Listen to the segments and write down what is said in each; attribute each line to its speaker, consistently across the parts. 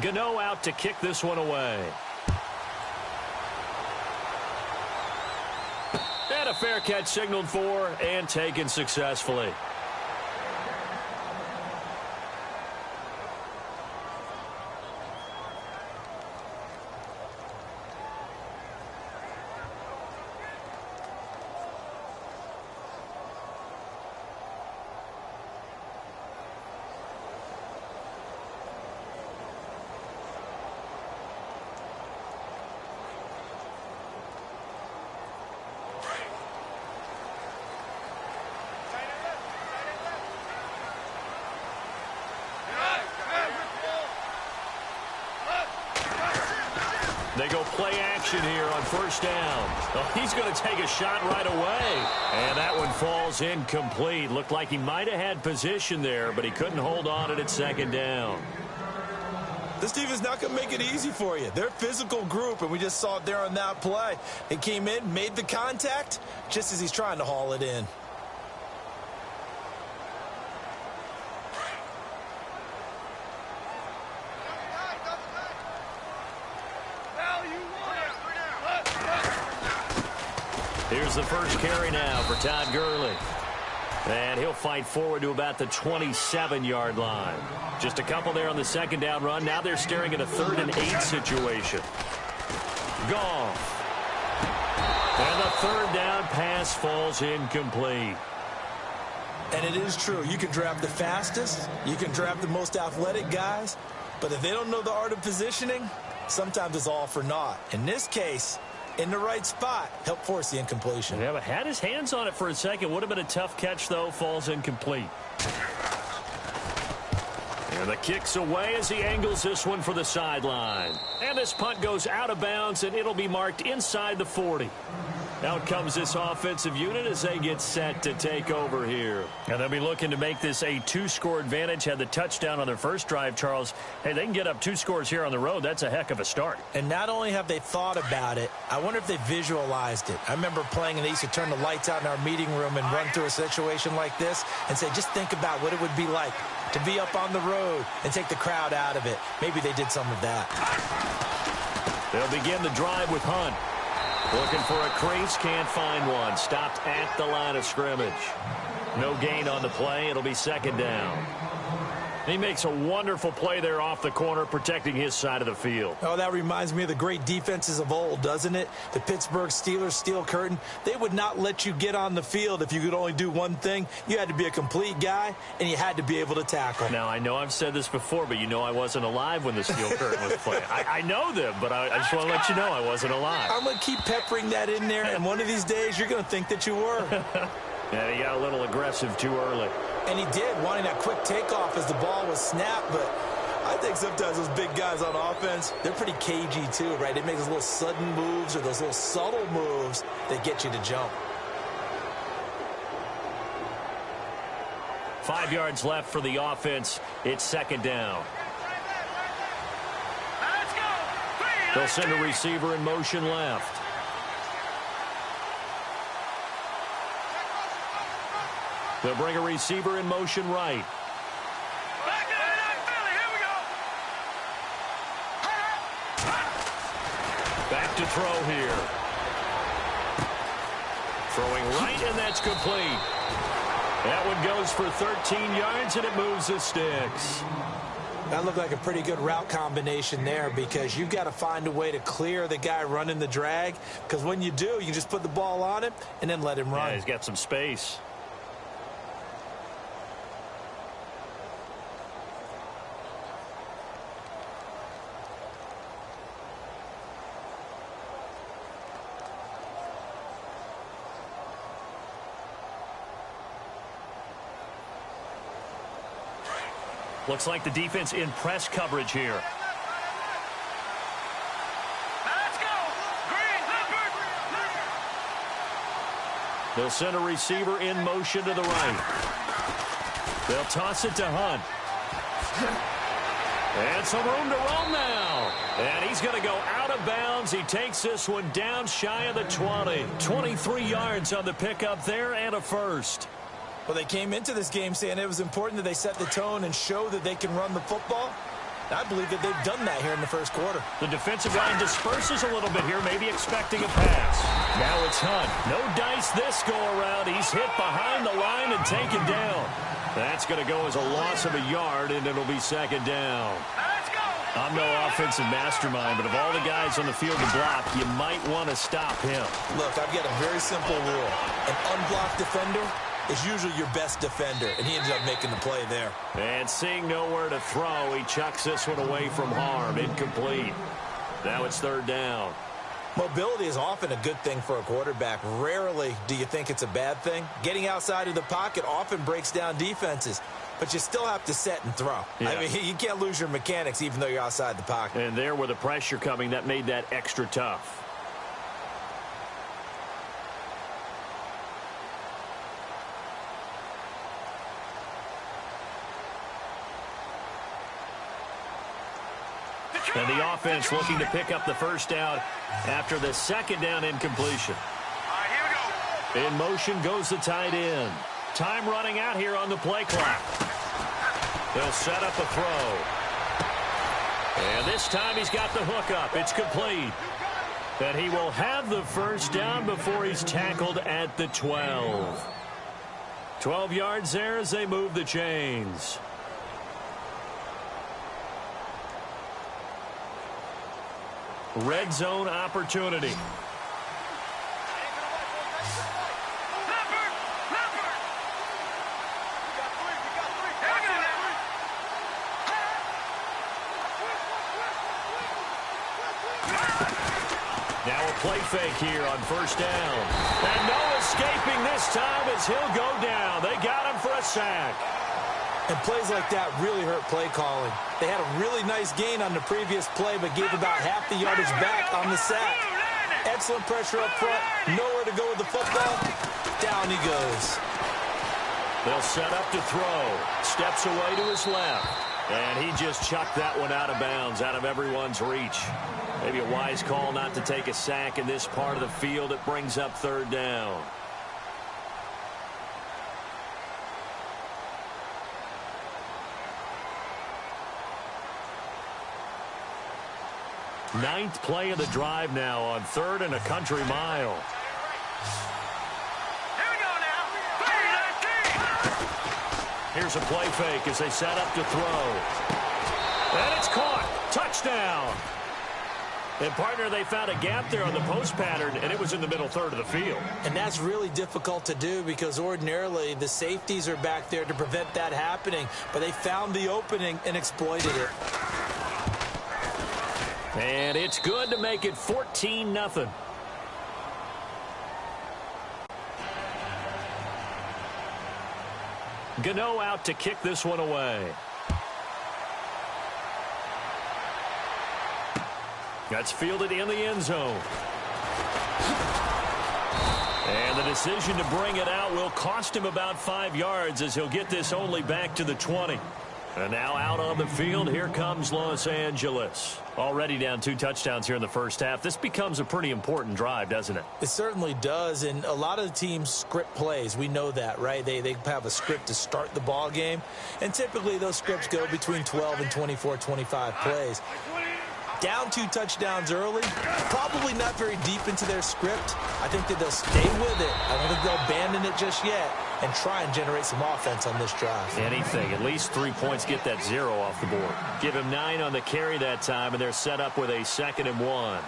Speaker 1: Gano out to kick this one away. And a fair catch signaled for and taken successfully. They go play action here on first down. Oh, he's going to take a shot right away. And that one falls incomplete. Looked like he might have had position there, but he couldn't hold on at second down.
Speaker 2: This team is not going to make it easy for you. They're a physical group, and we just saw it there on that play. They came in, made the contact, just as he's trying to haul it in.
Speaker 1: Here's the first carry now for Todd Gurley. And he'll fight forward to about the 27-yard line. Just a couple there on the second down run. Now they're staring at a 3rd and 8 situation. Goff. And the 3rd down pass falls incomplete.
Speaker 2: And it is true. You can draft the fastest. You can draft the most athletic guys. But if they don't know the art of positioning, sometimes it's all for naught. In this case, in the right spot, help force the incompletion.
Speaker 1: Yeah, but had his hands on it for a second. Would have been a tough catch, though. Falls incomplete. And the kick's away as he angles this one for the sideline. And this punt goes out of bounds, and it'll be marked inside the 40. Out comes this offensive unit as they get set to take over here. And they'll be looking to make this a 2-score advantage. Had the touchdown on their first drive, Charles. Hey, they can get up 2 scores here on the road. That's a heck of a start.
Speaker 2: And not only have they thought about it, I wonder if they visualized it. I remember playing and they used to turn the lights out in our meeting room and run through a situation like this and say, just think about what it would be like to be up on the road and take the crowd out of it. Maybe they did some of that.
Speaker 1: They'll begin the drive with Hunt. Looking for a crease, can't find one. Stopped at the line of scrimmage. No gain on the play. It'll be second down. He makes a wonderful play there off the corner, protecting his side of the field.
Speaker 2: Oh, that reminds me of the great defenses of old, doesn't it? The Pittsburgh Steelers steel curtain. They would not let you get on the field if you could only do one thing. You had to be a complete guy, and you had to be able to tackle.
Speaker 1: Now, I know I've said this before, but you know I wasn't alive when the steel curtain was playing. I know them, but I just want to let you know I wasn't alive.
Speaker 2: I'm going to keep peppering that in there, and one of these days you're going to think that you were.
Speaker 1: Yeah, he got a little aggressive too early.
Speaker 2: And he did, wanting that quick takeoff as the ball was snapped. But I think sometimes those big guys on offense, they're pretty cagey too, right? They make those little sudden moves or those little subtle moves that get you to jump.
Speaker 1: 5 yards left for the offense. It's second down. They'll send a receiver in motion left. They'll bring a receiver in motion right. Back to throw here. Throwing right, and that's complete. That one goes for 13 yards, and it moves the sticks.
Speaker 2: That looked like a pretty good route combination there because you've got to find a way to clear the guy running the drag, because when you do, you just put the ball on him and then let him run.
Speaker 1: Yeah, he's got some space. Looks like the defense in press coverage here. Let's go! They'll send a receiver in motion to the right. They'll toss it to Hunt. And some room to roam now. And he's going to go out of bounds. He takes this one down shy of the 20. 23 yards on the pickup there and a first.
Speaker 2: Well, they came into this game saying it was important that they set the tone and show that they can run the football. I believe that they've done that here in the first quarter.
Speaker 1: The defensive line disperses a little bit here, maybe expecting a pass. Now it's Hunt. No dice this go-around. He's hit behind the line and taken down. That's going to go as a loss of a yard, and it'll be second down. I'm no offensive mastermind, but of all the guys on the field to block, you might want to stop him.
Speaker 2: Look, I've got a very simple rule. An unblocked defender is usually your best defender, and he ended up making the play there.
Speaker 1: And seeing nowhere to throw, he chucks this one away from harm. Incomplete. Now it's third down.
Speaker 2: Mobility is often a good thing for a quarterback. Rarely do you think it's a bad thing. Getting outside of the pocket often breaks down defenses, but you still have to set and throw.
Speaker 1: Yeah.
Speaker 2: I mean, you can't lose your mechanics even though you're outside the pocket.
Speaker 1: And there with the pressure coming, that made that extra tough. And the offense looking to pick up the first down after the second down incompletion. In motion goes the tight end. Time running out here on the play clock. They'll set up a throw. And this time he's got the hook up. It's complete. And he will have the first down before he's tackled at the 12. 12 yards there as they move the chains. Red zone opportunity. Now a play fake here on first down. And no escaping this time as he'll go down. They got him for a sack.
Speaker 2: And plays like that really hurt play calling. They had a really nice gain on the previous play, but gave about half the yardage back on the sack. Excellent pressure up front. Nowhere to go with the football. Down he goes.
Speaker 1: They'll set up to throw. Steps away to his left. And he just chucked that one out of bounds, out of everyone's reach. Maybe a wise call not to take a sack in this part of the field. It brings up third down. Ninth play of the drive now on third and a country mile.
Speaker 3: Here we go now.
Speaker 1: Here's a play fake as they set up to throw. And it's caught. Touchdown. And, partner, they found a gap there on the post pattern, and it was in the middle third of the field.
Speaker 2: And that's really difficult to do because ordinarily the safeties are back there to prevent that happening. But they found the opening and exploited it.
Speaker 1: And it's good to make it 14-0. Gano out to kick this one away. That's fielded in the end zone. And the decision to bring it out will cost him about 5 yards as he'll get this only back to the 20. And now out on the field, here comes Los Angeles. Already down 2 touchdowns here in the first half. This becomes a pretty important drive, doesn't it?
Speaker 2: It certainly does, and a lot of the teams script plays. We know that, right? They have a script to start the ball game, and typically those scripts go between 12 and 24, 25 plays. Down 2 touchdowns early, probably not very deep into their script. I think that they'll stay with it. I don't think they'll abandon it just yet and try and generate some offense on this drive.
Speaker 1: Anything. At least 3 points, get that 0 off the board. Give him 9 on the carry that time, and they're set up with a 2nd and 1.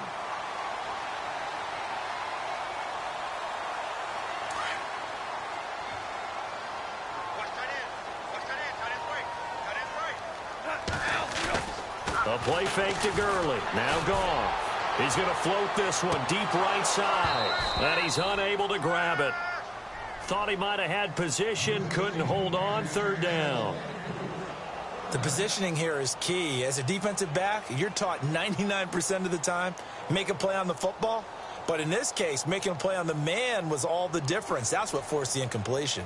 Speaker 1: A play fake to Gurley. Now gone. He's going to float this one deep right side. And he's unable to grab it. Thought he might have had position. Couldn't hold on. Third down.
Speaker 2: The positioning here is key. As a defensive back, you're taught 99% of the time, make a play on the football. But in this case, making a play on the man was all the difference. That's what forced the incompletion.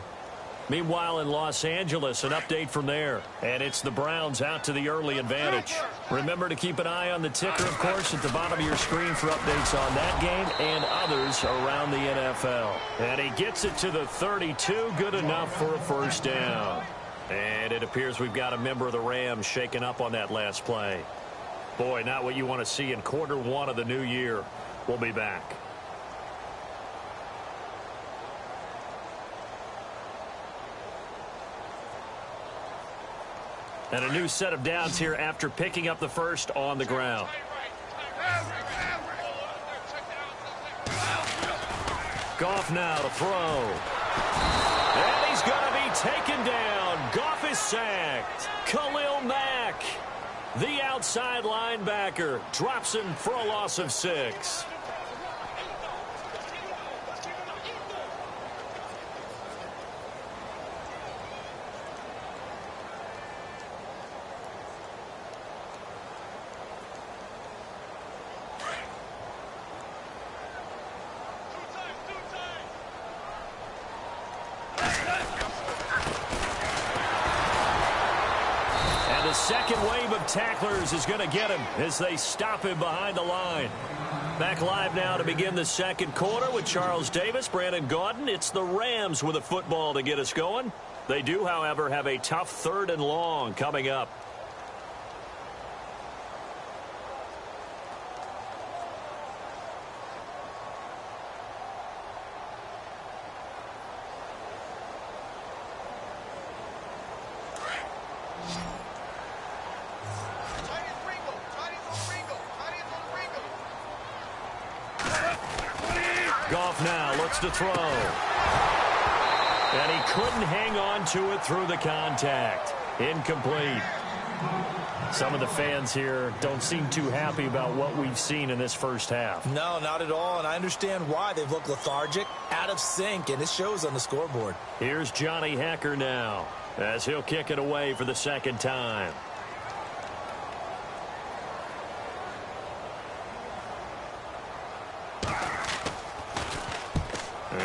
Speaker 1: Meanwhile, in Los Angeles, an update from there. And it's the Browns out to the early advantage. Remember to keep an eye on the ticker, of course, at the bottom of your screen for updates on that game and others around the NFL. And he gets it to the 32. Good enough for a first down. And it appears we've got a member of the Rams shaken up on that last play. Boy, not what you want to see in quarter one of the new year. We'll be back. And a new set of downs here after picking up the first on the ground. Goff now to throw. And he's going to be taken down. Goff is sacked. Khalil Mack, the outside linebacker, drops him for a loss of 6. Second wave of tacklers is going to get him as they stop him behind the line. Back live now to begin the second quarter with Charles Davis, Brandon Gaudin. It's the Rams with a football to get us going. They do, however, have a tough 3rd and long coming up. Goff now looks to throw. And he couldn't hang on to it through the contact. Incomplete. Some of the fans here don't seem too happy about what we've seen in this first half.
Speaker 2: No, not at all, and I understand why. They've looked lethargic, out of sync, and it shows on the scoreboard.
Speaker 1: Here's Johnny Hacker now as he'll kick it away for the second time.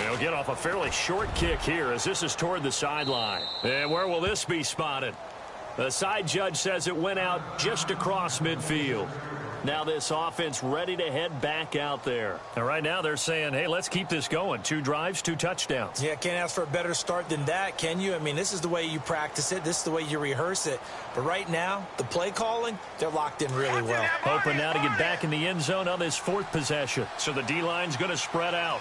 Speaker 1: He'll get off a fairly short kick here as this is toward the sideline. And where will this be spotted? The side judge says it went out just across midfield. Now this offense ready to head back out there. And right now they're saying, hey, let's keep this going. 2 drives, 2 touchdowns.
Speaker 2: Yeah, can't ask for a better start than that, can you? I mean, this is the way you practice it. This is the way you rehearse it. But right now, the play calling, they're locked in really well.
Speaker 1: Hoping now to get back in the end zone on this 4th possession. So the D-line's going to spread out.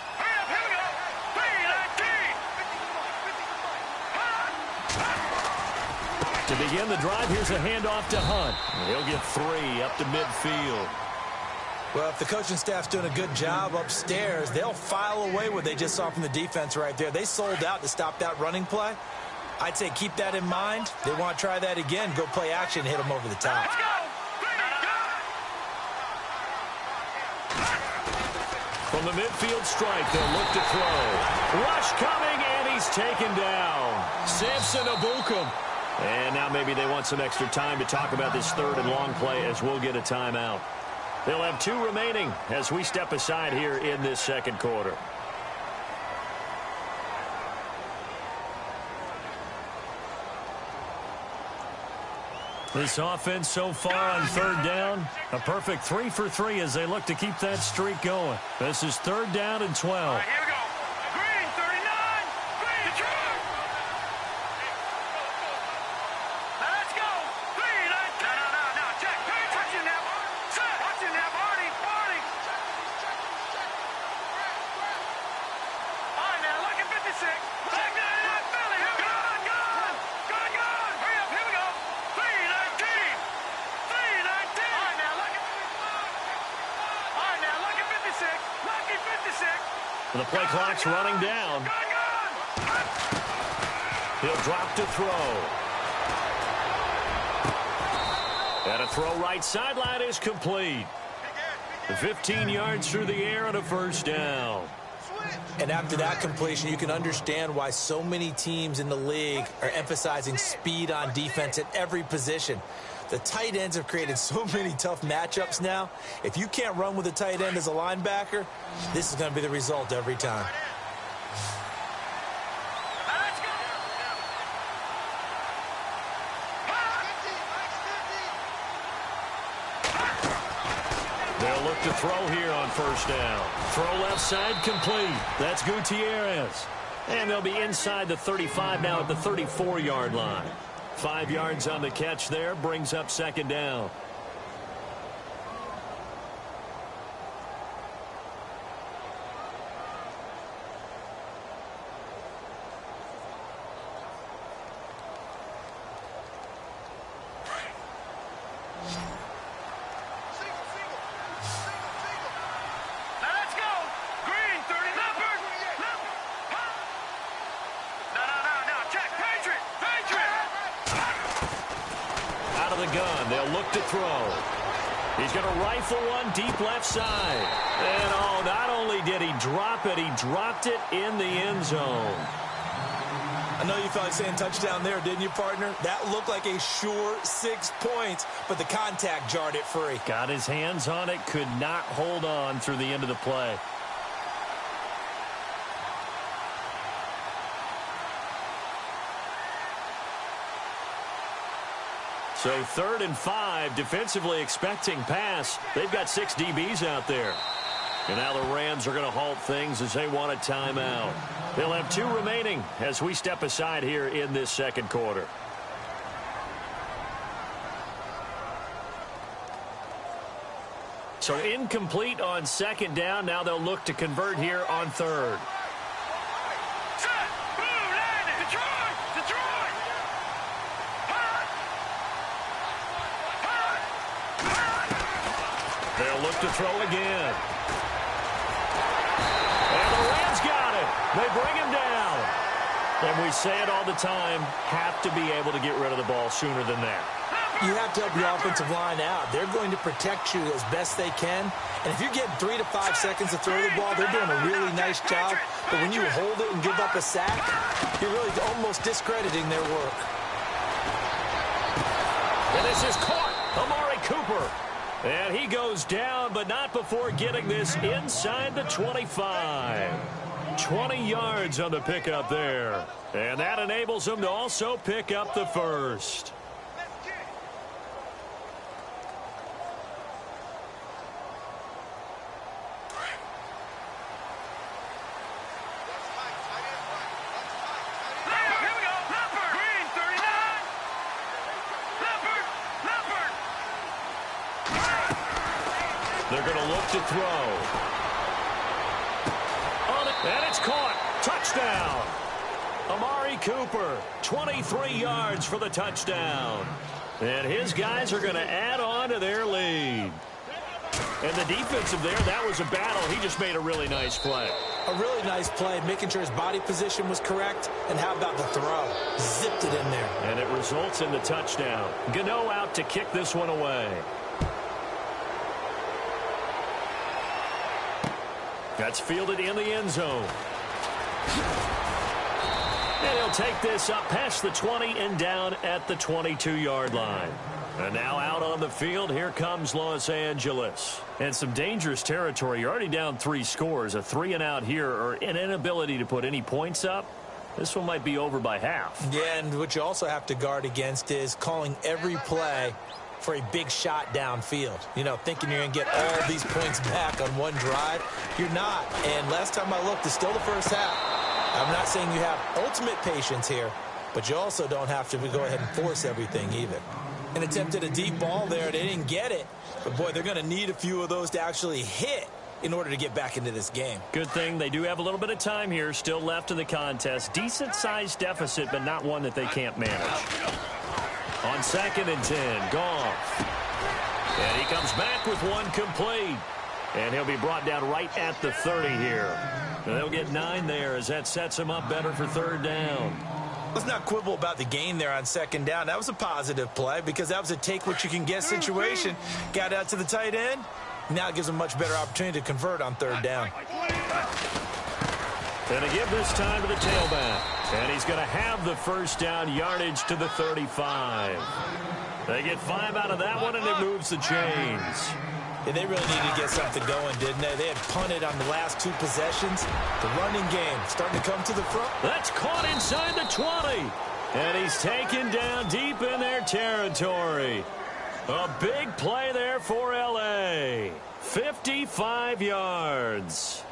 Speaker 1: To begin the drive, here's a handoff to Hunt. He'll get 3 up to midfield.
Speaker 2: Well, if the coaching staff's doing a good job upstairs, they'll file away what they just saw from the defense right there. They sold out to stop that running play. I'd say keep that in mind. They want to try that again, go play action, hit them over the top.
Speaker 1: From the midfield strike, they'll look to throw. Rush coming, and he's taken down. Samson Abukum. And now maybe they want some extra time to talk about this 3rd and long play as we'll get a timeout. They'll have 2 remaining as we step aside here in this second quarter. This offense so far on 3rd down, a perfect 3 for 3 as they look to keep that streak going. This is 3rd down and 12.
Speaker 3: All right, here we go. Green, 39. Green, Detroit. Now let's go. Green, no. Check. Pay attention now. Set. Watching now. Party. All right, now look at 56. Check that out, Philly. Good. Hurry up. Here we go. 319. 319. All right, now look at 56. Lucky 56.
Speaker 1: The play clock's running down. He'll drop to throw. And a throw right sideline is complete. 15 yards through the air and a 1st down.
Speaker 2: And after that completion, you can understand why so many teams in the league are emphasizing speed on defense at every position. The tight ends have created so many tough matchups now. If you can't run with a tight end as a linebacker, this is going to be the result every time.
Speaker 1: They'll look to throw here on 1st down. Throw left side complete. That's Gutierrez. And they'll be inside the 35 now at the 34-yard line. 5 yards on the catch there, brings up second down. They'll look to throw. He's going to rifle one deep left side. And, oh, not only did he drop it, he dropped it in the end zone.
Speaker 2: I know you felt like saying touchdown there, didn't you, partner? That looked like a sure 6 points, but the contact jarred it free.
Speaker 1: Got his hands on it, could not hold on through the end of the play. So 3rd and 5, defensively expecting pass. They've got 6 DBs out there. And now the Rams are going to halt things as they want a timeout. They'll have 2 remaining as we step aside here in this second quarter. So incomplete on second down. Now they'll look to convert here on 3rd. They'll look to throw again. And the Rams got it. They bring him down. And we say it all the time, have to be able to get rid of the ball sooner than that.
Speaker 2: You have to help your offensive line out. They're going to protect you as best they can. And if you're getting 3 to 5 seconds to throw the ball, they're doing a really nice job. But when you hold it and give up a sack, you're really almost discrediting their work.
Speaker 1: And this is caught. Amari Cooper. And he goes down, but not before getting this inside the 25. 20 yards on the pickup there. And that enables him to also pick up the first. They're going to look to throw. And it's caught. Touchdown. Amari Cooper, 23 yards for the touchdown. And his guys are going to add on to their lead. And the defensive there, that was a battle. He just made a really nice play.
Speaker 2: A really nice play, making sure his body position was correct. And how about the throw? Zipped it in there.
Speaker 1: And it results in the touchdown. Gano out to kick this one away. That's fielded in the end zone. And he'll take this up past the 20 and down at the 22-yard line. And now out on the field, here comes Los Angeles. And some dangerous territory. You're already down 3 scores. A 3-and-out here, or an inability to put any points up. This one might be over by half.
Speaker 2: Yeah, and what you also have to guard against is calling every play for a big shot downfield. You know, thinking you're going to get all these points back on one drive. You're not. And last time I looked, it's still the first half. I'm not saying you have ultimate patience here, but you also don't have to go ahead and force everything either. And attempted a deep ball there. They didn't get it. But, boy, they're going to need a few of those to actually hit in order to get back into this game.
Speaker 1: Good thing they do have a little bit of time here still left in the contest. Decent-sized deficit, but not one that they can't manage. On 2nd and 10, Goff. And he comes back with one complete. And he'll be brought down right at the 30 here. And they'll get 9 there as that sets him up better for 3rd down.
Speaker 2: Let's not quibble about the gain there on 2nd down. That was a positive play because that was a take-what-you-can-get situation. Got out to the tight end. Now it gives him a much better opportunity to convert on 3rd down.
Speaker 1: And to give this time to the tailback. And he's going to have the first down yardage to the 35. They get 5 out of that one, and it moves the chains.
Speaker 2: Yeah, they really needed to get something going, didn't they? They had punted on the last 2 possessions. The running game starting to come to the front.
Speaker 1: That's caught inside the 20. And he's taken down deep in their territory. A big play there for L.A. 55 yards.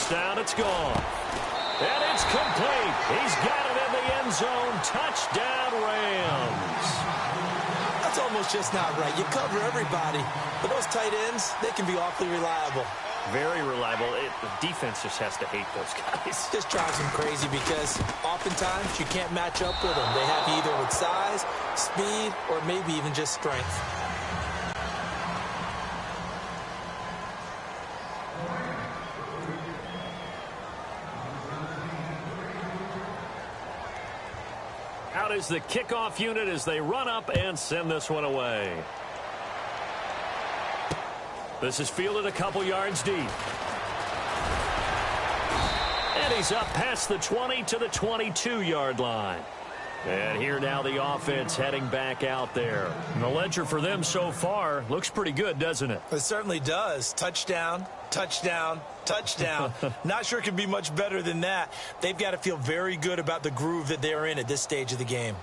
Speaker 1: first down. It's gone. And it's complete. He's got it in the end zone. Touchdown, Rams.
Speaker 2: That's almost just not right. You cover everybody, but those tight ends, they can be awfully reliable.
Speaker 1: Very reliable. The defense just has to hate those guys.
Speaker 2: Just drives them crazy because oftentimes you can't match up with them. They have you either with size, speed, or maybe even just strength.
Speaker 1: Out is the kickoff unit as they run up and send this one away. This is fielded a couple yards deep. And he's up past the 20 to the 22-yard line. And here now the offense heading back out there. And the ledger for them so far looks pretty good, doesn't it?
Speaker 2: It certainly does. Touchdown, touchdown, touchdown. Not sure it can be much better than that. They've got to feel very good about the groove that they're in at this stage of the game.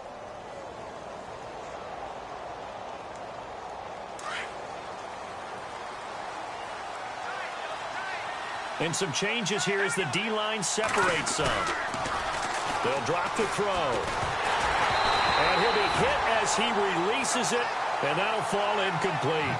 Speaker 1: And some changes here as the D-line separates some. They'll drop the throw. And he'll be hit as he releases it, and that'll fall incomplete.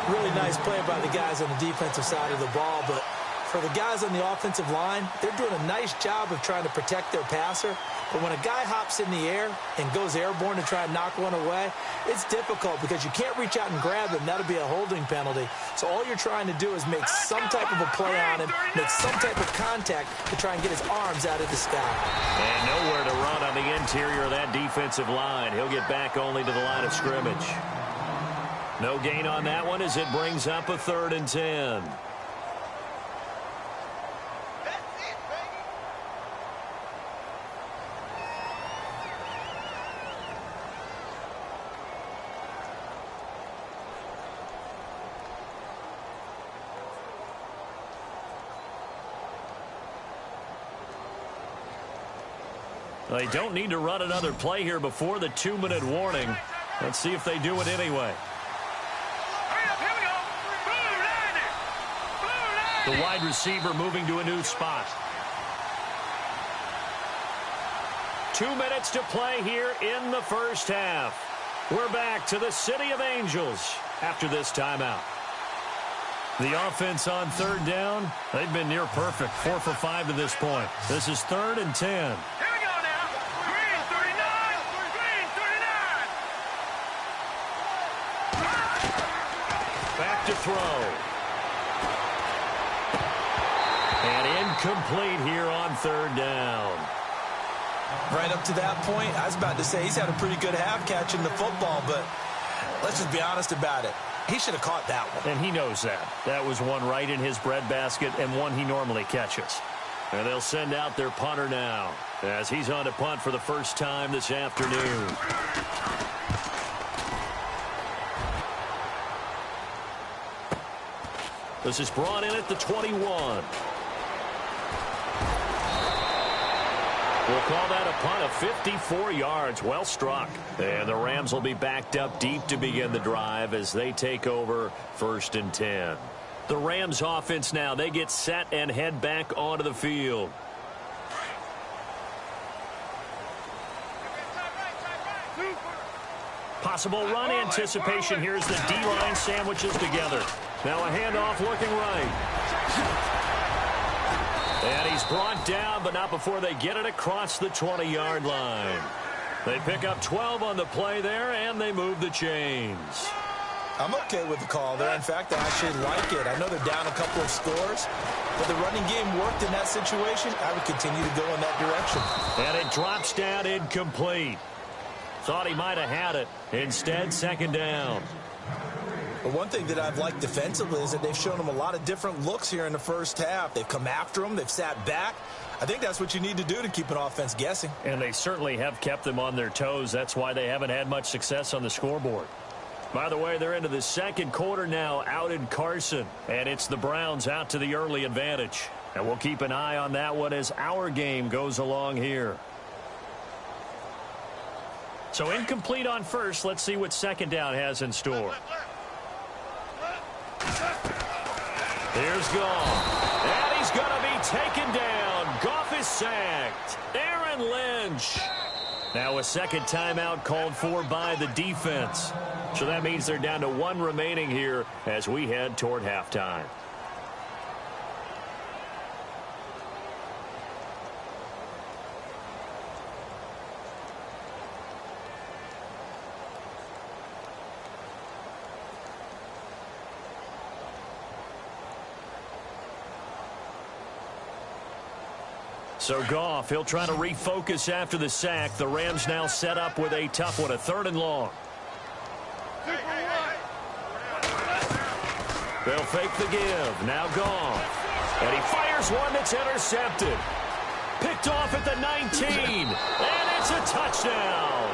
Speaker 2: Really nice play by the guys on the defensive side of the ball, but for the guys on the offensive line, they're doing a nice job of trying to protect their passer. But when a guy hops in the air and goes airborne to try and knock one away, it's difficult because you can't reach out and grab him. That'll be a holding penalty. So all you're trying to do is make some type of a play on him, make some type of contact to try and get his arms out of the sky.
Speaker 1: And nowhere to run on the interior of that defensive line. He'll get back only to the line of scrimmage. No gain on that one as it brings up a 3rd and 10. They don't need to run another play here before the 2-minute warning. Let's see if they do it anyway. The wide receiver moving to a new spot. 2 minutes to play here in the first half. We're back to the City of Angels after this timeout. The offense on 3rd down, they've been near perfect, 4 for 5 to this point. This is 3rd and 10. Back to throw. And incomplete here on 3rd down.
Speaker 2: Right up to that point, I was about to say he's had a pretty good half catching the football, but let's just be honest about it. He should have caught that one.
Speaker 1: And he knows that. That was one right in his breadbasket and one he normally catches. And they'll send out their punter now as he's on to punt for the first time this afternoon. This is brought in at the 21. We'll call that a punt of 54 yards. Well struck. And the Rams will be backed up deep to begin the drive as they take over 1st and 10. The Rams offense now, they get set and head back onto the field. Possible run anticipation. Here's the D-line sandwiches together. Now a handoff looking right. And he's brought down, but not before they get it across the 20-yard line. They pick up 12 on the play there, and they move the chains.
Speaker 2: I'm okay with the call there. In fact, I actually like it. I know they're down a couple of scores, but the running game worked in that situation. I would continue to go in that direction.
Speaker 1: And it drops down incomplete. Thought he might have had it. Instead, 2nd down.
Speaker 2: But one thing that I've liked defensively is that they've shown them a lot of different looks here in the first half. They've come after them. They've sat back. I think that's what you need to do to keep an offense guessing.
Speaker 1: And they certainly have kept them on their toes. That's why they haven't had much success on the scoreboard. By the way, they're into the 2nd quarter now out in Carson. And it's the Browns out to the early advantage. And we'll keep an eye on that one as our game goes along here. So incomplete on first. Let's see what 2nd down has in store. Here's gone. And he's going to be taken down. Goff is sacked. Aaron Lynch. Now a second timeout called for by the defense. So that means they're down to 1 remaining here as we head toward halftime. So Goff, he'll try to refocus after the sack. The Rams now set up with a tough one, a 3rd and long. They'll fake the give. Now Goff. And he fires one that's intercepted. Picked off at the 19. And it's a touchdown.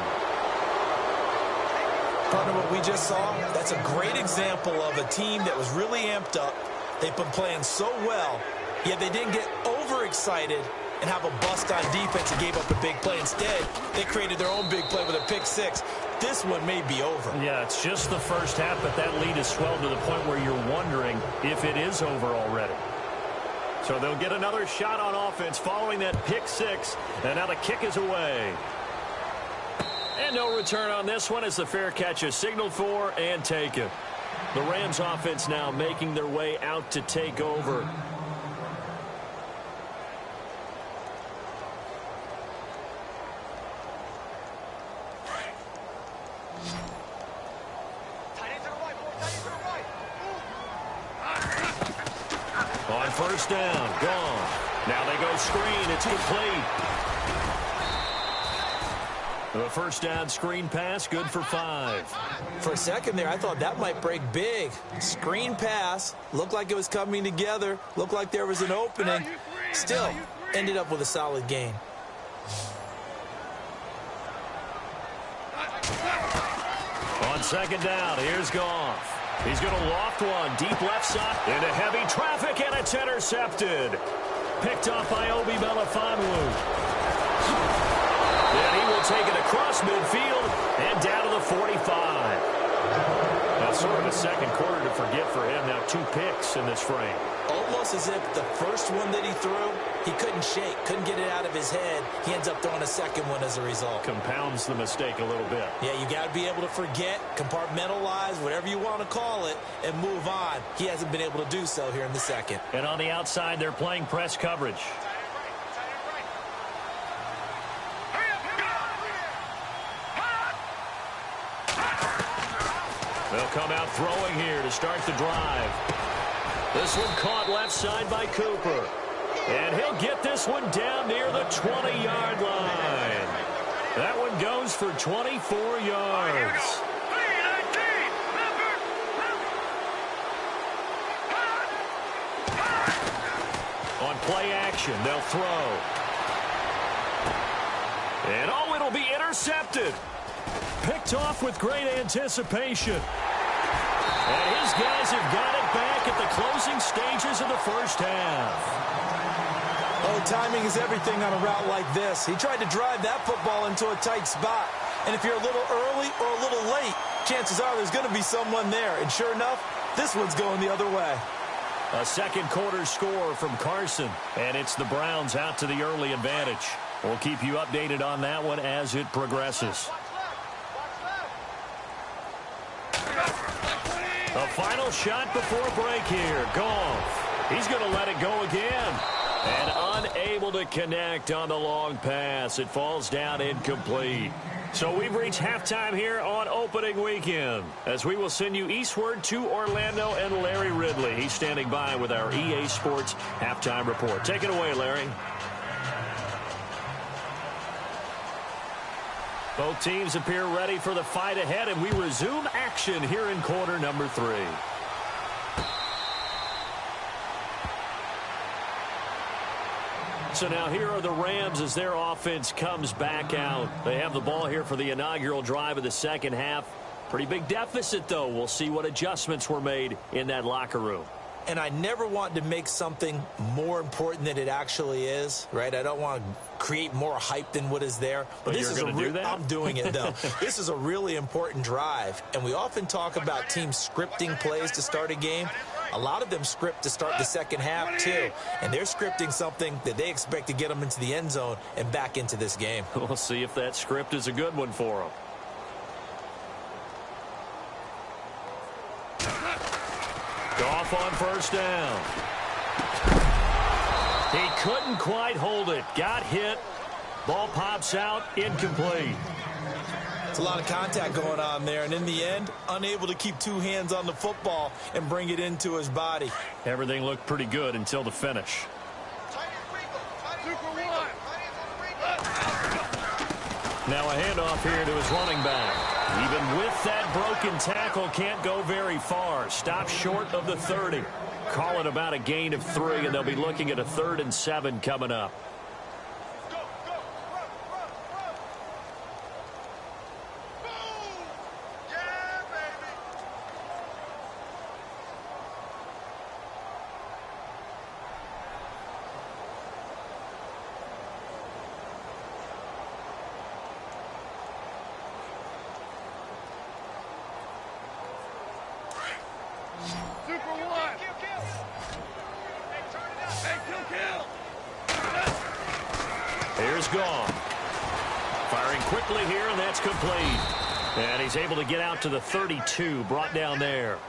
Speaker 2: Partner, what we just saw, that's a great example of a team that was really amped up. They've been playing so well, yet they didn't get overexcited and have a bust on defense and gave up a big play. Instead, they created their own big play with a pick 6. This one may be over.
Speaker 1: Yeah, it's just the first half, but that lead has swelled to the point where you're wondering if it is over already. So they'll get another shot on offense following that pick 6, and now the kick is away. And no return on this one as the fair catch is signaled for and taken. The Rams offense now making their way out to take over. On first down, gone. Now they go screen. It's complete. The first down screen pass, good for 5.
Speaker 2: For a second there, I thought that might break big. Screen pass, looked like it was coming together, looked like there was an opening. Still, ended up with a solid gain.
Speaker 1: On second down, here's Goff. He's going to loft one, deep left side, into heavy traffic, and it's intercepted. Picked off by Obi Melifonwu. And he will take it across midfield and down to the 45. Now, sort of a second quarter to forget for him. Now 2 picks in this frame.
Speaker 2: Almost as if the first one that he threw, he couldn't shake, couldn't get it out of his head. He ends up throwing a second one as a result.
Speaker 1: Compounds the mistake a little bit.
Speaker 2: Yeah, you got to be able to forget, compartmentalize, whatever you want to call it, and move on. He hasn't been able to do so here in the second.
Speaker 1: And on the outside, they're playing press coverage. They'll come out throwing here to start the drive. This one caught left side by Cooper. And he'll get this one down near the 20-yard line. That one goes for 24 yards. On play action, they'll throw. And oh, it'll be intercepted. Picked off with great anticipation. And his guys have got it back at the closing stages of the first half.
Speaker 2: Oh, timing is everything on a route like this. He tried to drive that football into a tight spot. And if you're a little early or a little late, chances are there's going to be someone there. And sure enough, this one's going the other way.
Speaker 1: A second quarter score from Carson. And it's the Browns out to the early advantage. We'll keep you updated on that one as it progresses. A final shot before break here. Goff. He's going to let it go again. And unable to connect on the long pass. It falls down incomplete. So we've reached halftime here on opening weekend, as we will send you eastward to Orlando and Larry Ridley. He's standing by with our EA Sports halftime report. Take it away, Larry. Both teams appear ready for the fight ahead, and we resume action here in quarter number 3. So now here are the Rams as their offense comes back out. They have the ball here for the inaugural drive of the second half. Pretty big deficit, though. We'll see what adjustments were made in that locker room.
Speaker 2: And I never want to make something more important than it actually is, right? I don't want to create more hype than what is there.
Speaker 1: But this is do that?
Speaker 2: I'm doing it, though. This is a really important drive. And we often talk about teams scripting plays to start a game. A lot of them script to start the second half, too. And they're scripting something that they expect to get them into the end zone and back into this game.
Speaker 1: We'll see if that script is a good one for them. Goff on first down. He couldn't quite hold it. Got hit. Ball pops out. Incomplete.
Speaker 2: It's a lot of contact going on there, and in the end, unable to keep two hands on the football and bring it into his body.
Speaker 1: Everything looked pretty good until the finish. Now a handoff here to his running back. Even with that broken tackle, can't go very far. Stops short of the 30. Call it about a gain of 3, and they'll be looking at a 3rd and 7 coming up. Here's Goff. Firing quickly here, and that's complete. And he's able to get out to the 32, brought down there.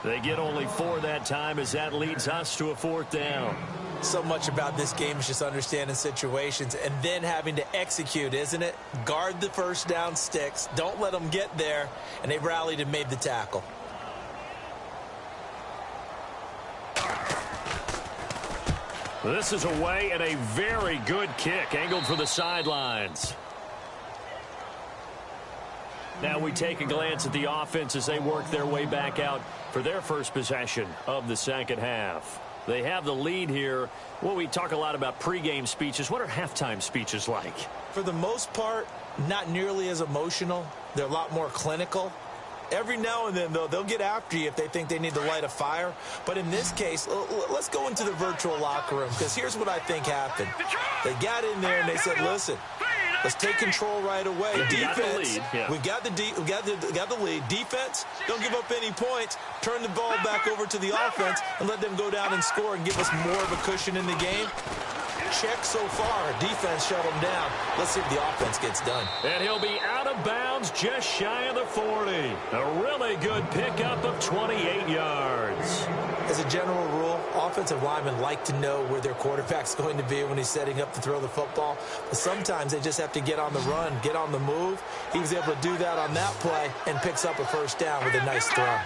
Speaker 1: They get only 4 that time as that leads us to a 4th down.
Speaker 2: So much about this game is just understanding situations and then having to execute, isn't it? Guard the first down sticks. Don't let them get there. And they rallied and made the tackle.
Speaker 1: This is away and a very good kick, angled for the sidelines. Now we take a glance at the offense as they work their way back out for their first possession of the second half. They have the lead here. Well, we talk a lot about pregame speeches. What are halftime speeches like?
Speaker 2: For the most part, not nearly as emotional. They're a lot more clinical. Every now and then, though, they'll get after you if they think they need to light a fire. But in this case, let's go into the virtual locker room, because here's what I think happened. They got in there and they said, listen, let's take control right away. Defense, we've got the lead. Defense, don't give up any points. Turn the ball back over to the offense and let them go down and score and give us more of a cushion in the game. Check so far. Defense shut him down. Let's see if the offense gets done.
Speaker 1: And he'll be out of bounds just shy of the 40. A really good pickup of 28 yards.
Speaker 2: As a general rule, offensive linemen like to know where their quarterback's going to be when he's setting up to throw the football. But sometimes they just have to get on the run, get on the move. He was able to do that on that play and picks up a first down with a nice throw.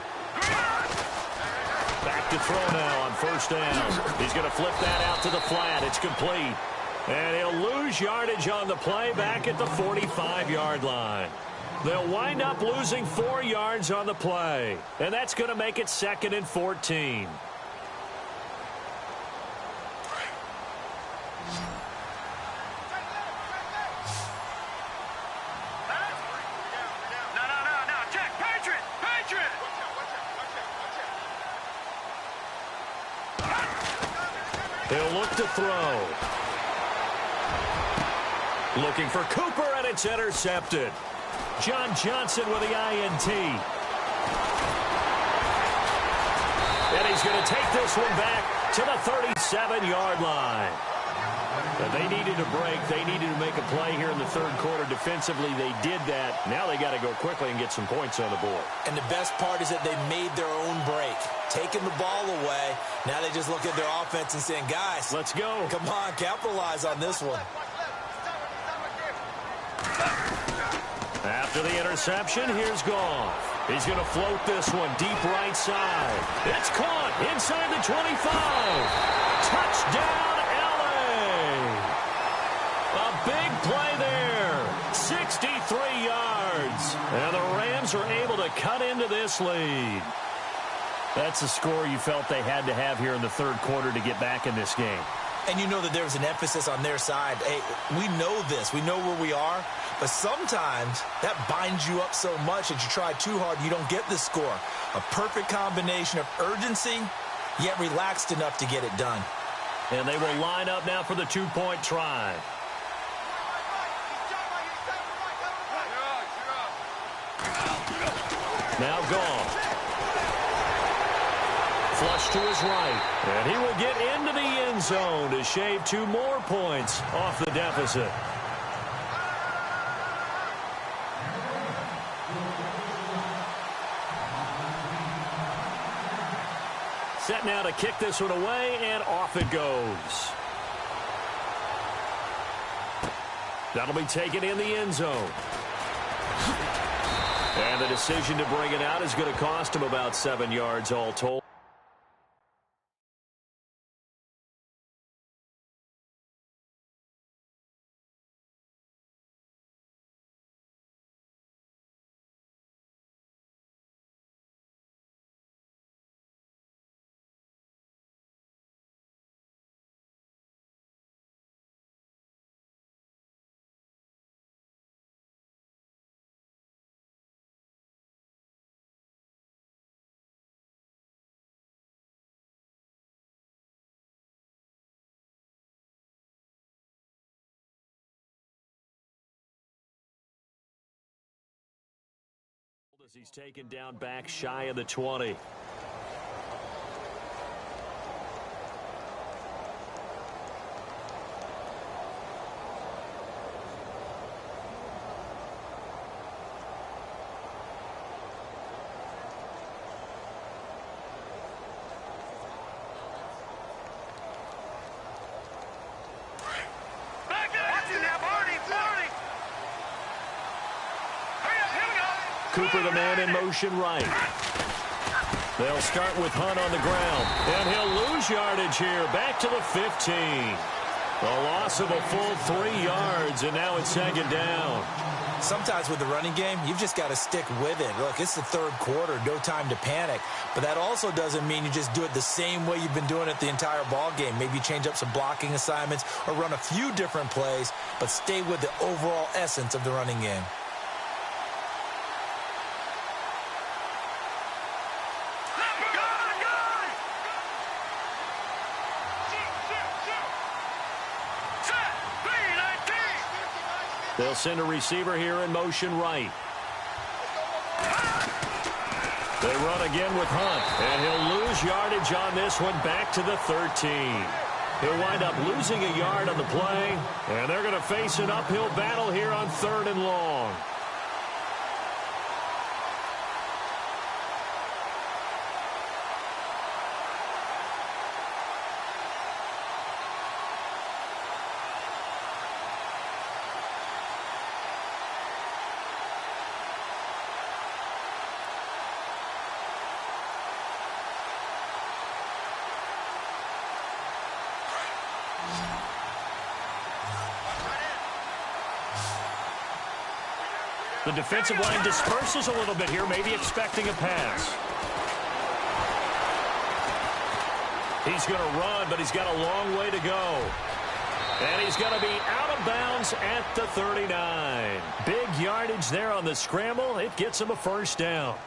Speaker 1: Back to throw now on first down. He's going to flip that out to the flat. It's complete. And he'll lose yardage on the play back at the 45-yard line. They'll wind up losing 4 yards on the play. And that's going to make it 2nd and 14. He'll look to throw. Looking for Cooper, and it's intercepted. John Johnson with the INT. And he's going to take this one back to the 37-yard line. They needed a break. They needed to make a play here in the third quarter. Defensively, they did that. Now they got to go quickly and get some points on the board.
Speaker 2: And the best part is that they made their own break. Taking the ball away. Now they just look at their offense and saying, guys,
Speaker 1: let's go.
Speaker 2: Come on, capitalize on this one.
Speaker 1: After the interception, here's Goff. He's going to float this one deep right side. It's caught inside the 25. Touchdown, LA. A big play there. 63 yards. And the Rams are able to cut into this lead. That's a score you felt they had to have here in the third quarter to get back in this game.
Speaker 2: And you know that there was an emphasis on their side. Hey, we know this. We know where we are. But sometimes that binds you up so much that you try too hard, you don't get the score. A perfect combination of urgency, yet relaxed enough to get it done.
Speaker 1: And they will line up now for the two-point try. Now Goff. flush to his right. And he will get into the end zone to shave 2 more points off the deficit. Set now to kick this one away, and off it goes. That'll be taken in the end zone. And the decision to bring it out is going to cost him about 7 yards all told. As he's taken down back shy of the 20. Cooper, the man in motion right. They'll start with Hunt on the ground, and he'll lose yardage here, back to the 15. A loss of a full 3 yards, and now it's second down.
Speaker 2: Sometimes with the running game, you've just got to stick with it. Look, it's the third quarter, no time to panic. But that also doesn't mean you just do it the same way you've been doing it the entire ball game. Maybe change up some blocking assignments or run a few different plays, but stay with the overall essence of the running game.
Speaker 1: They'll send a receiver here in motion right. They run again with Hunt, and he'll lose yardage on this one, back to the 13. He'll wind up losing a yard on the play, and they're going to face an uphill battle here on 3rd and long. The defensive line disperses a little bit here, maybe expecting a pass. He's going to run, but he's got a long way to go. And he's going to be out of bounds at the 39. Big yardage there on the scramble. It gets him a first down.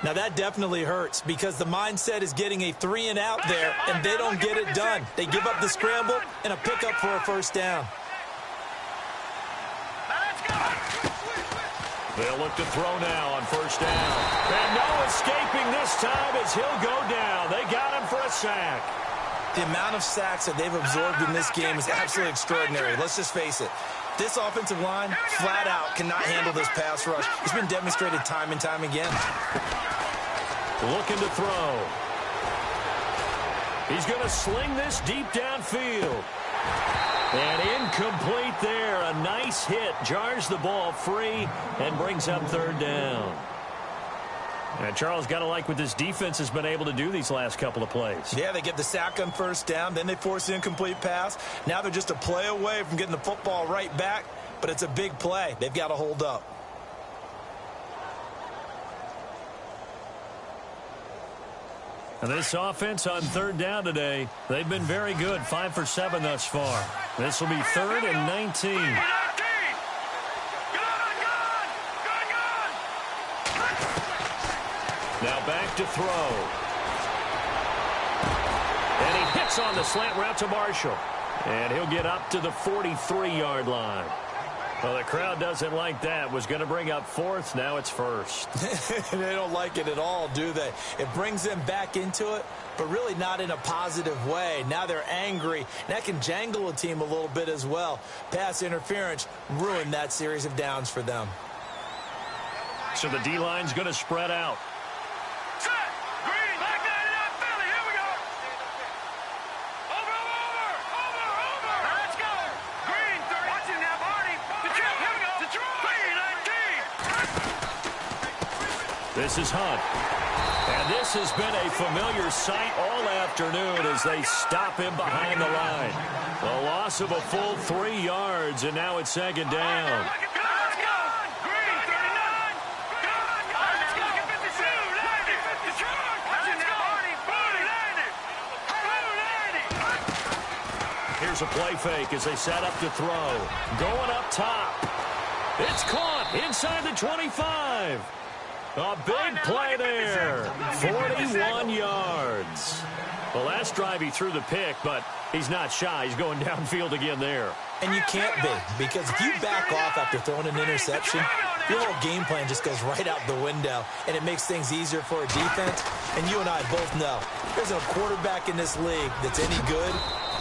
Speaker 2: Now that definitely hurts because the mindset is getting a 3 and out there, and they don't get it done. They give up the scramble and a pickup for a first down.
Speaker 1: They'll look to throw now on first down. And no escaping this time as he'll go down. They got him for a sack.
Speaker 2: The amount of sacks that they've absorbed in this game is absolutely extraordinary. Let's just face it. This offensive line, flat out, cannot handle this pass rush. It's been demonstrated time and time again.
Speaker 1: Looking to throw. He's going to sling this deep downfield. And incomplete there. A nice hit. Jars the ball free and brings up 3rd down. And Charles, got to like what this defense has been able to do these last couple of plays.
Speaker 2: Yeah, they get the sack on first down. Then they force the incomplete pass. Now they're just a play away from getting the football right back. But it's a big play. They've got to hold up.
Speaker 1: And this offense on 3rd down today, they've been very good. 5 for 7 thus far. This will be 3rd and 19. Now back to throw. And he hits on the slant route to Marshall. And he'll get up to the 43-yard line. Well, the crowd doesn't like that. Was going to bring up fourth. Now it's first.
Speaker 2: They don't like it at all, do they? It brings them back into it, but really not in a positive way. Now they're angry. That can jangle a team a little bit as well. Pass interference ruined that series of downs for them.
Speaker 1: So the D-line's going to spread out.
Speaker 3: Set. Green. Back 99 Philly. Here we go. Over. Let's go. Green. 30. Watching now, Barney. Detroit. Here we go. Detroit. 3-19.
Speaker 1: This is Hunt. And this has been a familiar sight all afternoon as they stop him behind the line. A loss of a full 3 yards, and now it's second down.
Speaker 3: Let's go. Green. 39. Let's go. 52. 90. Detroit. Watching now, Barney. 90.
Speaker 1: Here's a play fake as they set up to throw. Going up top. It's caught inside the 25. A big play there. 41 yards. The last drive he threw the pick, but he's not shy. He's going downfield again there.
Speaker 2: And you can't be, because if you back off after throwing an interception, your whole game plan just goes right out the window, and it makes things easier for a defense. And you and I both know there's a quarterback in this league that's any good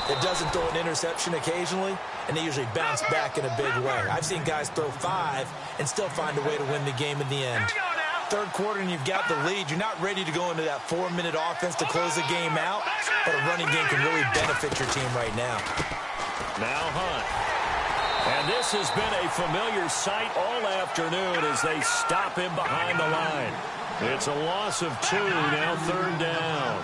Speaker 2: that doesn't throw an interception occasionally, and they usually bounce back in a big way. I've seen guys throw 5 and still find a way to win the game in the end. Third quarter and you've got the lead. You're not ready to go into that 4-minute offense to close the game out, but a running game can really benefit your team right now.
Speaker 1: Now Hunt. And this has been a familiar sight all afternoon as they stop him behind the line. It's a loss of 2, now third down.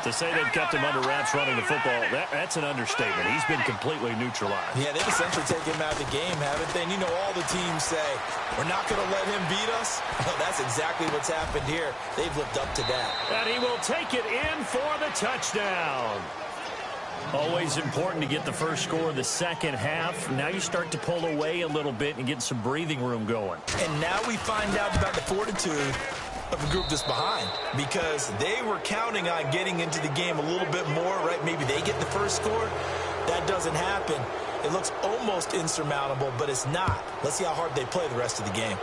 Speaker 1: To say they've kept him under wraps running the football, that's an understatement. He's been completely neutralized.
Speaker 2: Yeah, they've essentially taken him out of the game, haven't they? And you know all the teams say, we're not going to let him beat us. Well, that's exactly what's happened here. They've lived up to that.
Speaker 1: And he will take it in for the touchdown. Always important to get the first score of the second half. Now you start to pull away a little bit and get some breathing room going.
Speaker 2: And now we find out about the fortitude of a group that's behind, because they were counting on getting into the game a little bit more, right? Maybe they get the first score. That doesn't happen. It looks almost insurmountable, but it's not. Let's see how hard they play the rest of the game.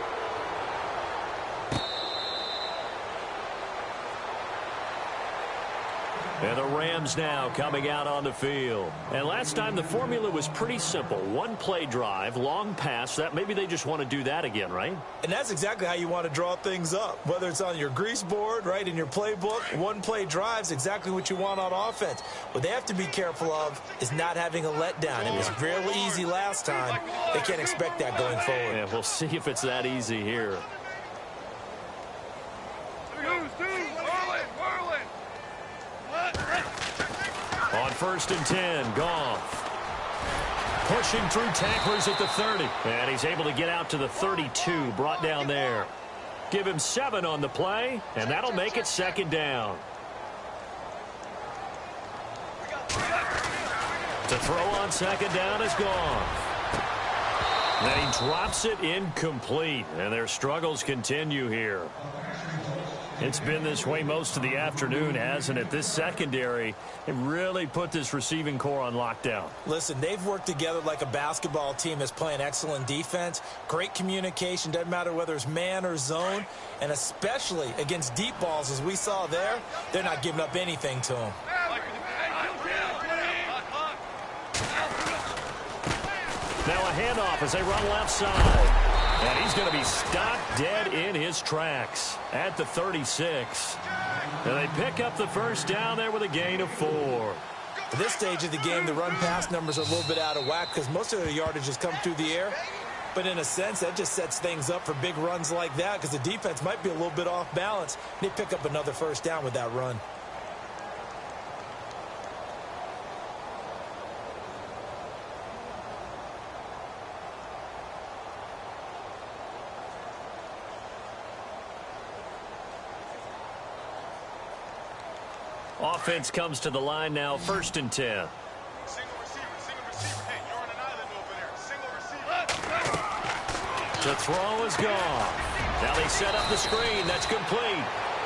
Speaker 1: And the Rams now coming out on the field. And last time the formula was pretty simple. 1 play drive, long pass. That maybe they just want to do that again, right?
Speaker 2: And that's exactly how you want to draw things up. Whether it's on your grease board, right, in your playbook, 1 play drive's exactly what you want on offense. What they have to be careful of is not having a letdown. It was real easy last time. They can't expect that going forward.
Speaker 1: Yeah, we'll see if it's that easy here. On 1st and 10, Goff. Pushing through tacklers at the 30. And he's able to get out to the 32, brought down there. Give him 7 on the play, and that'll make it second down. To throw on second down is Goff. Then he drops it incomplete, and their struggles continue here. It's been this way most of the afternoon, hasn't it? This secondary, it really put this receiving core on lockdown.
Speaker 2: Listen, they've worked together like a basketball team that's playing excellent defense. Great communication, doesn't matter whether it's man or zone. And especially against deep balls, as we saw there, they're not giving up anything to them.
Speaker 1: Now a handoff as they run left side. And he's going to be stopped dead in his tracks at the 36. And they pick up the first down there with a gain of 4.
Speaker 2: At this stage of the game, the run-pass numbers are a little bit out of whack because most of their yardage has come through the air. But in a sense, that just sets things up for big runs like that because the defense might be a little bit off balance. They pick up another first down with that run.
Speaker 1: Offense comes to the line now, 1st and 10.
Speaker 3: Single receiver. Hey, you're on an island over there. Single receiver.
Speaker 1: The throw is gone. Now they set up the screen. That's complete.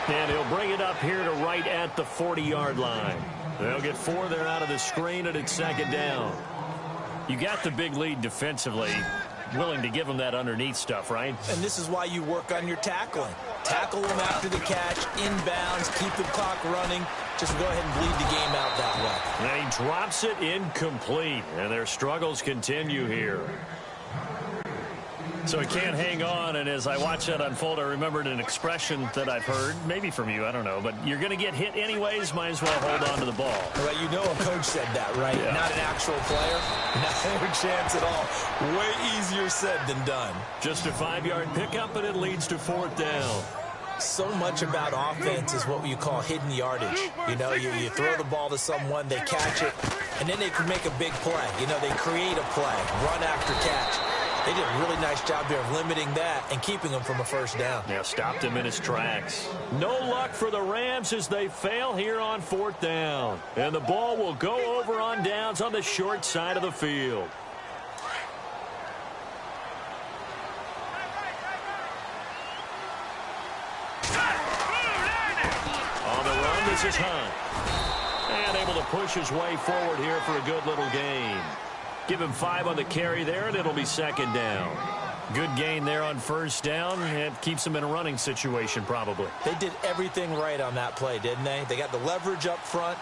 Speaker 1: And he'll bring it up here to right at the 40-yard line. They'll get 4 there out of the screen, and it's second down. You got the big lead defensively. willing to give them that underneath stuff, right?
Speaker 2: And this is why you work on your tackling. Tackle them after the catch, inbounds, keep the clock running. Just go ahead and bleed the game out that way.
Speaker 1: And he drops it incomplete, and their struggles continue here. So he can't hang on, and as I watch that unfold, I remembered an expression that I've heard, maybe from you, I don't know, but you're going to get hit anyways, might as well hold on to the ball.
Speaker 2: Well, you know a coach said that, right?
Speaker 1: Yeah.
Speaker 2: Not an actual player. Not a chance at all. Way easier said than done.
Speaker 1: Just a 5-yard pickup, and it leads to 4th down.
Speaker 2: So much about offense is what you call hidden yardage. You know, you throw the ball to someone, they catch it, and then they can make a big play. You know, they create a play, run after catch. They did a really nice job here of limiting that and keeping him from a first down.
Speaker 1: Yeah, stopped him in his tracks. No luck for the Rams as they fail here on 4th down. And the ball will go over on downs on the short side of the field. On the run, this is Hunt. And able to push his way forward here for a good little gain. Give him 5 on the carry there, and it'll be 2nd down. Good gain there on 1st down. It keeps them in a running situation, probably.
Speaker 2: They did everything right on that play, didn't they? They got the leverage up front,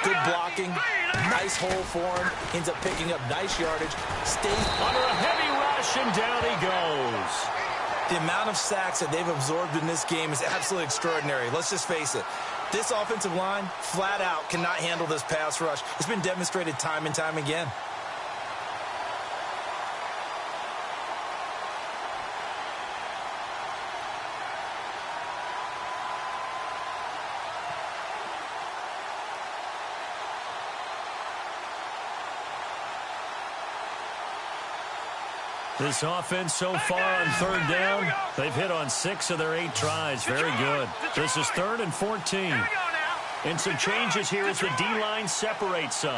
Speaker 2: good blocking, nice hole for him, ends up picking up nice yardage, stays
Speaker 1: under a heavy rush, and down he goes.
Speaker 2: The amount of sacks that they've absorbed in this game is absolutely extraordinary. Let's just face it. This offensive line, flat out, cannot handle this pass rush. It's been demonstrated time and time again.
Speaker 1: This offense so far on 3rd down, they've hit on 6 of their 8 tries. Very good. This is 3rd and 14. And some changes here as the D-line separates some.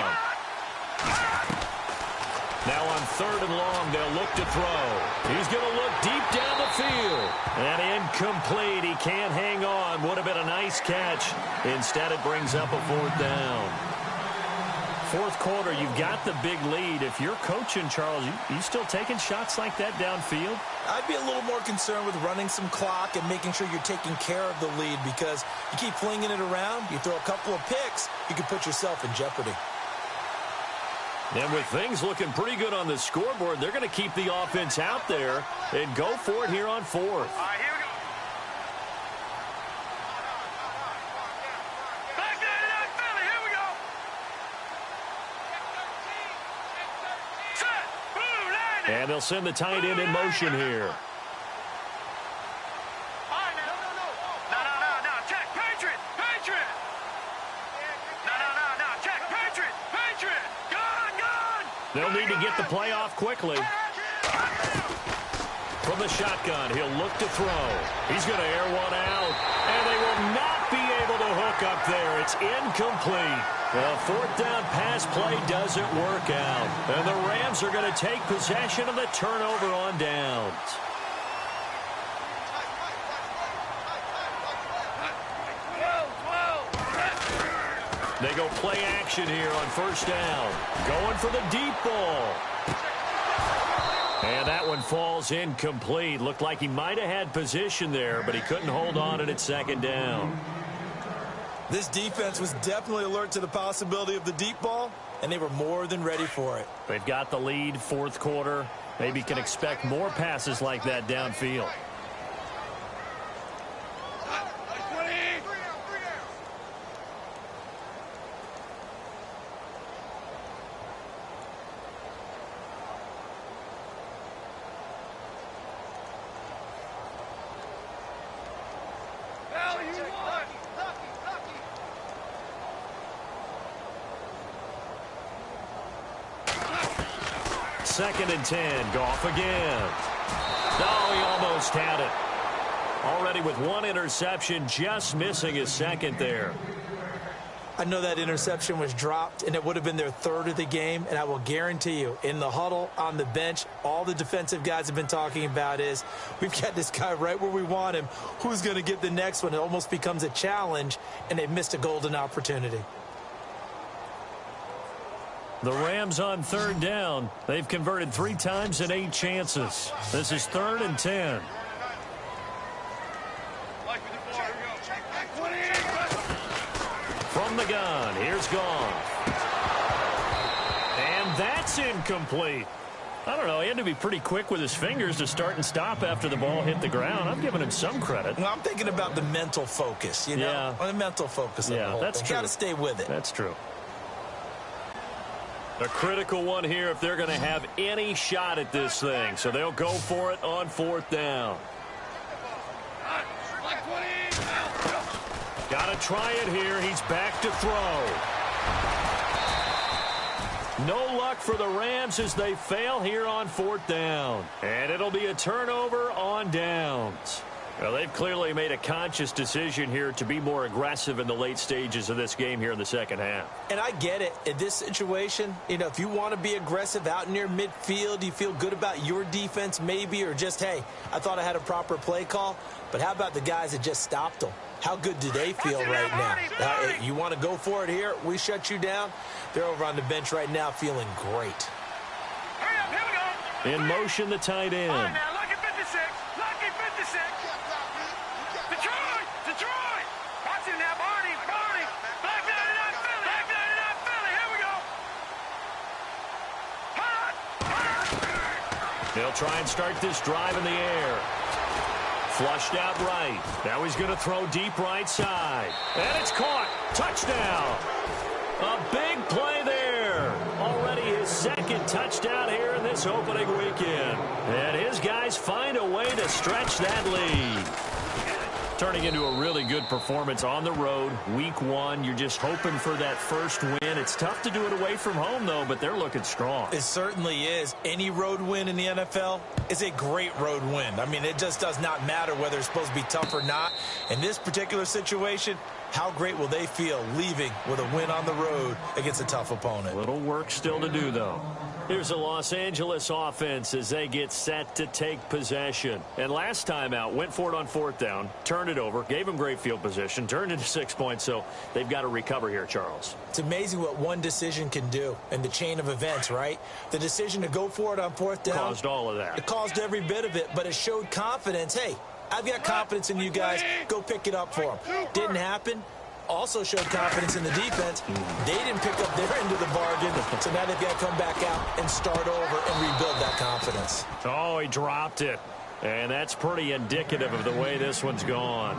Speaker 1: Now on 3rd and long, they'll look to throw. He's going to look deep down the field. And incomplete. He can't hang on. Would have been a nice catch. Instead, it brings up a 4th down. 4th quarter, you've got the big lead. If you're coaching, Charles, you still taking shots like that downfield?
Speaker 2: I'd be a little more concerned with running some clock and making sure you're taking care of the lead, because you keep flinging it around, you throw a couple of picks, you can put yourself in jeopardy.
Speaker 1: And with things looking pretty good on the scoreboard, they're going to keep the offense out there and go for it here on 4th.
Speaker 3: All right, here we go. Back there to that Philly. Here we go. Set. Blue line.
Speaker 1: And they'll send the tight end in motion here.
Speaker 3: All right, now. No. Check. Patriot. No. Check. Patriot. Gone.
Speaker 1: They'll need to get the play off quickly. From the shotgun, he'll look to throw. He's going to air one out. And they will not be able to hook up there. It's incomplete. The 4th down pass play doesn't work out. And the Rams are going to take possession of the turnover on downs. They go play action here on 1st down. Going for the deep ball. And that one falls incomplete. Looked like he might have had position there, but he couldn't hold on and it's 2nd down.
Speaker 2: This defense was definitely alert to the possibility of the deep ball, and they were more than ready for it.
Speaker 1: They've got the lead, 4th quarter. Maybe can expect more passes like that downfield. Second and 10. Goff again. No, he almost had it. Already with 1 interception, just missing his 2nd there.
Speaker 2: I know that interception was dropped, and it would have been their 3rd of the game, and I will guarantee you, in the huddle, on the bench, all the defensive guys have been talking about is, we've got this guy right where we want him. Who's going to get the next one? It almost becomes a challenge, and they've missed a golden opportunity.
Speaker 1: The Rams on third down. They've converted 3 times in 8 chances. This is 3rd and 10. From the gun, here's Goff. And that's incomplete. I don't know, he had to be pretty quick with his fingers to start and stop after the ball hit the ground. I'm giving him some credit.
Speaker 2: Well, I'm thinking about the mental focus, you know?
Speaker 1: Yeah.
Speaker 2: The mental focus of the whole
Speaker 1: that's
Speaker 2: thing.
Speaker 1: true.
Speaker 2: Got to stay with it.
Speaker 1: That's true. A critical one here if they're going to have any shot at this thing. So they'll go for it on 4th down. Got to try it here. He's back to throw. No luck for the Rams as they fail here on 4th down. And it'll be a turnover on downs. Well, they've clearly made a conscious decision here to be more aggressive in the late stages of this game here in the second half.
Speaker 2: And I get it. In this situation, you know, if you want to be aggressive out near midfield, you feel good about your defense maybe, or just, hey, I thought I had a proper play call. But how about the guys that just stopped them? How good do they feel right now? You want to go for it here? We shut you down. They're over on the bench right now feeling great.
Speaker 3: Hurry up, here we go.
Speaker 1: In motion, the tight end.
Speaker 3: All right, now, lucky 56. Lucky 56. Detroit. Watch it now, Barney. Black 99 Philly. Black 99 Philly. Here we go. Hot.
Speaker 1: They'll try and start this drive in the air. Flushed out right. Now he's going to throw deep right side. And it's caught. Touchdown. A big play there. Already his 2nd touchdown here in this opening weekend. And his guys find a way to stretch that lead. Turning into a really good performance on the road. Week 1, you're just hoping for that first win. It's tough to do it away from home, though, but they're looking strong.
Speaker 2: It certainly is. Any road win in the NFL is a great road win. I mean, it just does not matter whether it's supposed to be tough or not. In this particular situation, how great will they feel leaving with a win on the road against a tough opponent?
Speaker 1: Little work still to do, though. Here's the Los Angeles offense as they get set to take possession. And last time out, went for it on 4th down, turned it over, gave them great field position, turned into 6 points, so they've got to recover here, Charles.
Speaker 2: It's amazing what one decision can do in the chain of events, right? The decision to go for it on 4th down.
Speaker 1: Caused all of that.
Speaker 2: It caused every bit of it, but it showed confidence. Hey, I've got confidence in you guys. Go pick it up for them. Didn't happen. Also showed confidence in the defense. They didn't pick up their end of the bargain, so now they've got to come back out and start over and rebuild that confidence.
Speaker 1: Oh, he dropped it. And that's pretty indicative of the way this one's gone.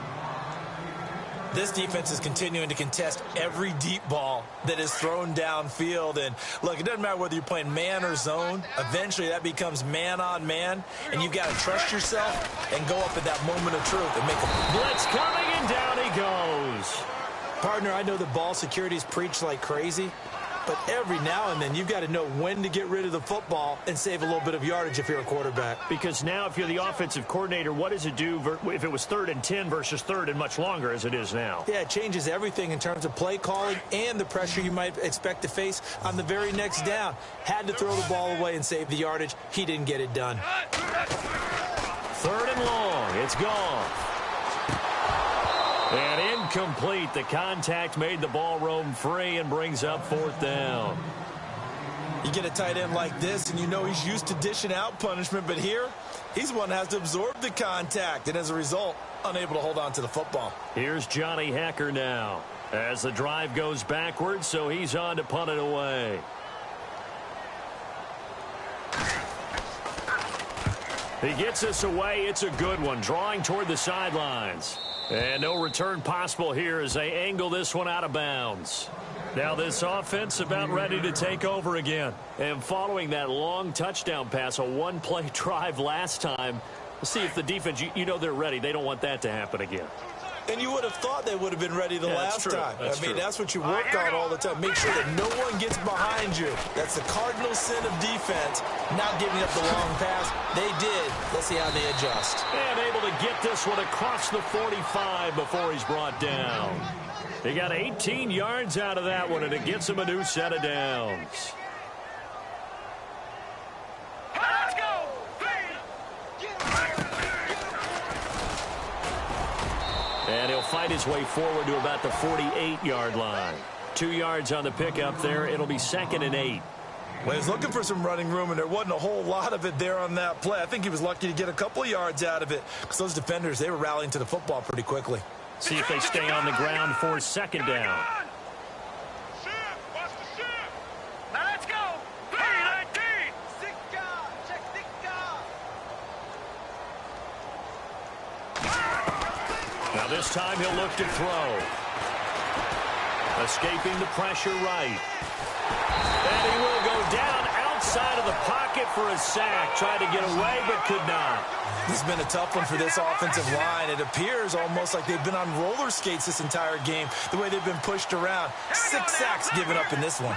Speaker 2: This defense is continuing to contest every deep ball that is thrown downfield. And, look, it doesn't matter whether you're playing man or zone. Eventually, that becomes man on man. And you've got to trust yourself and go up at that moment of truth and make a
Speaker 1: blitz coming, and down he goes.
Speaker 2: Partner, I know the ball security is preached like crazy, but every now and then you've got to know when to get rid of the football and save a little bit of yardage if you're a quarterback.
Speaker 1: Because now if you're the offensive coordinator, what does it do if it was 3rd and 10 versus 3rd and much longer as it is now?
Speaker 2: Yeah, it changes everything in terms of play calling and the pressure you might expect to face on the very next down. Had to throw the ball away and save the yardage. He didn't get it done.
Speaker 1: 3rd and long. It's gone. And incomplete. The contact made the ball roam free and brings up 4th down.
Speaker 2: You get a tight end like this, and you know he's used to dishing out punishment, but here, he's the one that has to absorb the contact, and as a result, unable to hold on to the football.
Speaker 1: Here's Johnny Hacker now as the drive goes backwards, so he's on to punt it away. He gets this away. It's a good one, drawing toward the sidelines. And no return possible here as they angle this one out of bounds. Now this offense about ready to take over again. And following that long touchdown pass, a one-play drive last time, let's see if the defense, you know they're ready. They don't want that to happen again.
Speaker 2: And you would have thought they would have been ready the last time.
Speaker 1: That's true.
Speaker 2: That's what you work on all the time. Make sure that no one gets behind you. That's the cardinal sin of defense, not giving up the long pass. They did. Let's see how they adjust.
Speaker 1: And able to get this one across the 45 before he's brought down. He got 18 yards out of that one, and it gets him a new set of downs.
Speaker 3: Let's go.
Speaker 1: And he'll fight his way forward to about the 48-yard line. 2 yards on the pickup there. It'll be 2nd and 8.
Speaker 2: Well, he was looking for some running room, and there wasn't a whole lot of it there on that play. I think he was lucky to get a couple of yards out of it because those defenders, they were rallying to the football pretty quickly.
Speaker 1: See if they stay on the ground for 2nd down.
Speaker 3: Now let's go. 3-19.
Speaker 1: Now this time he'll look to throw. Escaping the pressure right. And he will go down outside of the pocket for a sack. Tried to get away, but could not.
Speaker 2: This has been a tough one for this offensive line. It appears almost like they've been on roller skates this entire game, the way they've been pushed around. 6 sacks given up in this one.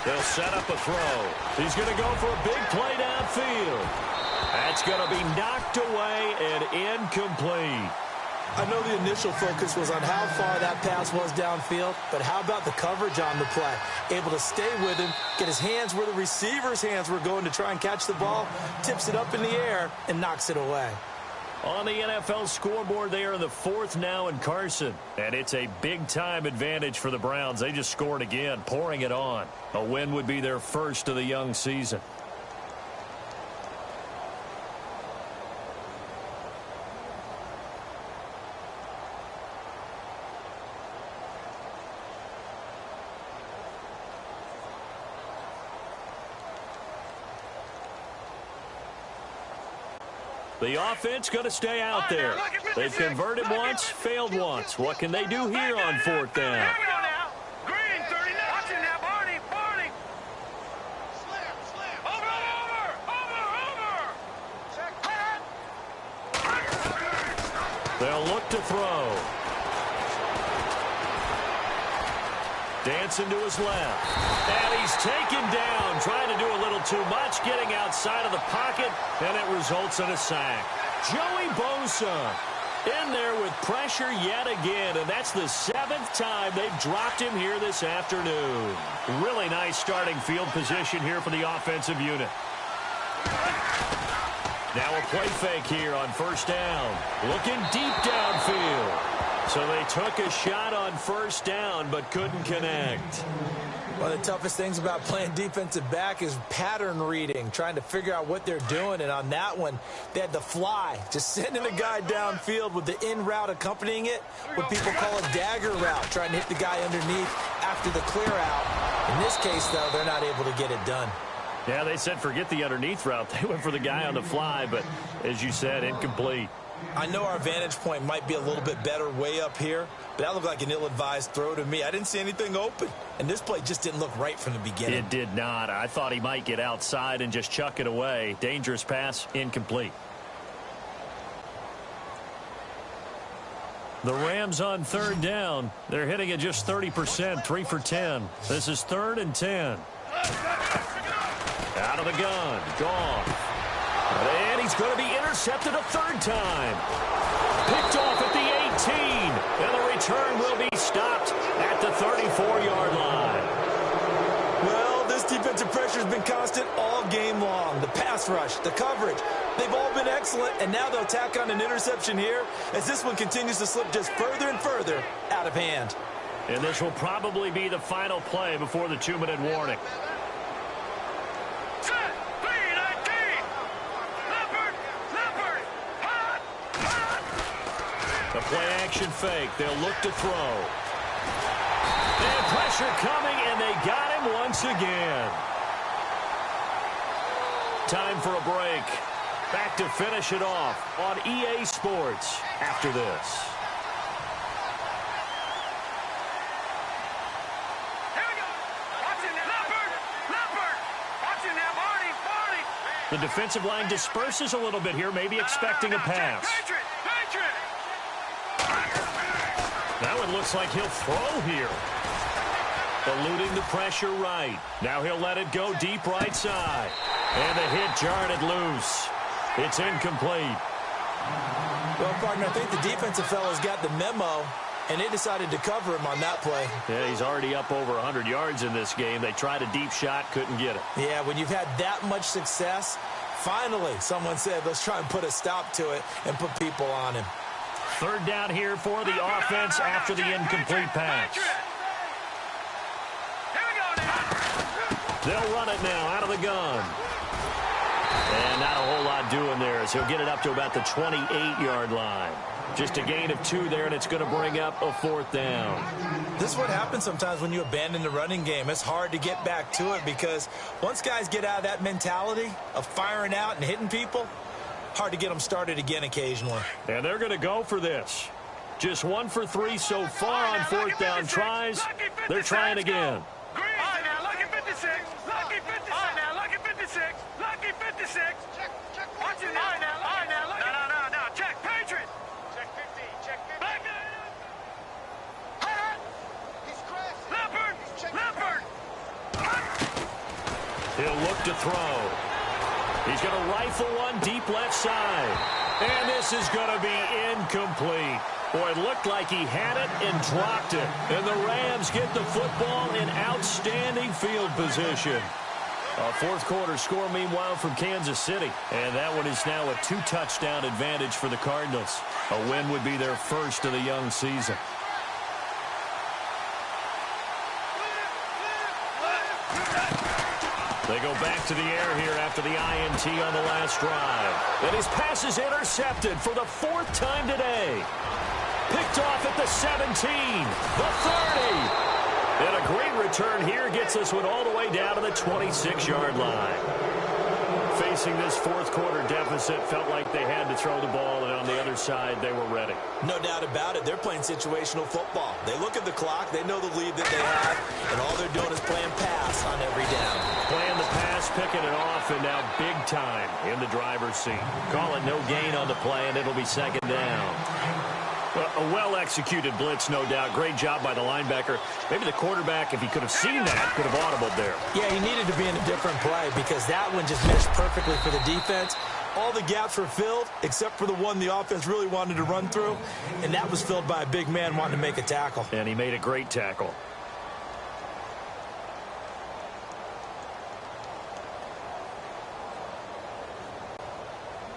Speaker 1: They'll set up a throw. He's going to go for a big play downfield. That's going to be knocked away and incomplete.
Speaker 2: I know the initial focus was on how far that pass was downfield, but how about the coverage on the play? Able to stay with him, get his hands where the receiver's hands were going to try and catch the ball, tips it up in the air, and knocks it away.
Speaker 1: On the NFL scoreboard, they are in the 4th now in Carson. And it's a big-time advantage for the Browns. They just scored again, pouring it on. A win would be their first of the young season. The offense going to stay out there. They've converted once, failed once. What can they do here on 4th down?
Speaker 3: Here we go now. Green 39. Watching now, Barney. Slam. Over.
Speaker 1: They'll look to throw. Dancing to his left. And he's taken down, trying to do a little too much, getting outside of the pocket, and it results in a sack. Joey Bosa in there with pressure yet again, and that's the 7th time they've dropped him here this afternoon. Really nice starting field position here for the offensive unit. Now a play fake here on 1st down. Looking deep downfield. So they took a shot on 1st down, but couldn't connect.
Speaker 2: One of the toughest things about playing defensive back is pattern reading, trying to figure out what they're doing. And on that one, they had the fly, just sending a guy downfield with the in route accompanying it, what people call a dagger route, trying to hit the guy underneath after the clear out. In this case, though, they're not able to get it done.
Speaker 1: Yeah, they said forget the underneath route. They went for the guy on the fly, but as you said, incomplete.
Speaker 2: I know our vantage point might be a little bit better way up here, but that looked like an ill-advised throw to me. I didn't see anything open, and this play just didn't look right from the beginning.
Speaker 1: It did not. I thought he might get outside and just chuck it away. Dangerous pass, incomplete. The Rams on 3rd down. They're hitting at just 30%, 3 for 10. This is 3rd and 10. Out of the gun, gone. And he's going to be intercepted a 3rd time. Picked off at the 18. And the return will be stopped at the 34-yard line.
Speaker 2: Well, this defensive pressure has been constant all game long. The pass rush, the coverage, they've all been excellent. And now they'll tack on an interception here as this one continues to slip just further and further out of hand.
Speaker 1: And this will probably be the final play before the 2-minute warning. The play-action fake. They'll look to throw. And pressure coming, and they got him once again. Time for a break. Back to finish it off on EA Sports after this.
Speaker 3: Here we go. Watching now. Leopard. Watching now, Barney.
Speaker 1: The defensive line disperses a little bit here, maybe expecting a pass.
Speaker 3: Patriot.
Speaker 1: That one looks like he'll throw here. Eluding the pressure right. Now he'll let it go deep right side. And the hit jarred it loose. It's incomplete.
Speaker 2: Well, partner, I think the defensive fellas got the memo, and they decided to cover him on that play.
Speaker 1: Yeah, he's already up over 100 yards in this game. They tried a deep shot, couldn't get it.
Speaker 2: Yeah, when you've had that much success, Finally, someone said, let's try and put a stop to it and put people on him.
Speaker 1: Third down here for the offense after the incomplete pass. They'll run it now out of the gun. And not a whole lot doing there as he'll get it up to about the 28-yard line. Just a gain of 2 there, and it's going to bring up a 4th down.
Speaker 2: This is what happens sometimes when you abandon the running game. It's hard to get back to it because once guys get out of that mentality of firing out and hitting people, hard to get them started again occasionally.
Speaker 1: And they're going to go for this. Just 1 for 3 so far on 4th down tries. They're trying again.
Speaker 3: Lucky 56. Lucky 56. Lucky 56. Lucky 56. Check. Watch it now. No. Check. Patriot. Check 50. Check 50. He's crashing. Leopard.
Speaker 1: He'll look to throw. He's going to rifle one deep left side. And this is going to be incomplete. Boy, it looked like he had it and dropped it. And the Rams get the football in outstanding field position. A 4th quarter score, meanwhile, from Kansas City. And that one is now a 2-touchdown advantage for the Cardinals. A win would be their first of the young season. They go back to the air here after the INT on the last drive. And his pass is intercepted for the 4th time today. Picked off at the 17, the 30. And a great return here gets this one all the way down to the 26-yard line. Facing this 4th quarter deficit, felt like they had to throw the ball, and on the other side, they were ready.
Speaker 2: No doubt about it. They're playing situational football. They look at the clock, they know the lead that they have, and all they're doing is playing pass on every down.
Speaker 1: Playing the pass, picking it off, and now big time in the driver's seat. Call it no gain on the play, and it'll be 2nd down. A well-executed blitz, no doubt. Great job by the linebacker. Maybe the quarterback, if he could have seen that, could have audibled there.
Speaker 2: Yeah, he needed to be in a different play because that one just meshed perfectly for the defense. All the gaps were filled except for the one the offense really wanted to run through, and that was filled by a big man wanting to make a tackle.
Speaker 1: And he made a great tackle.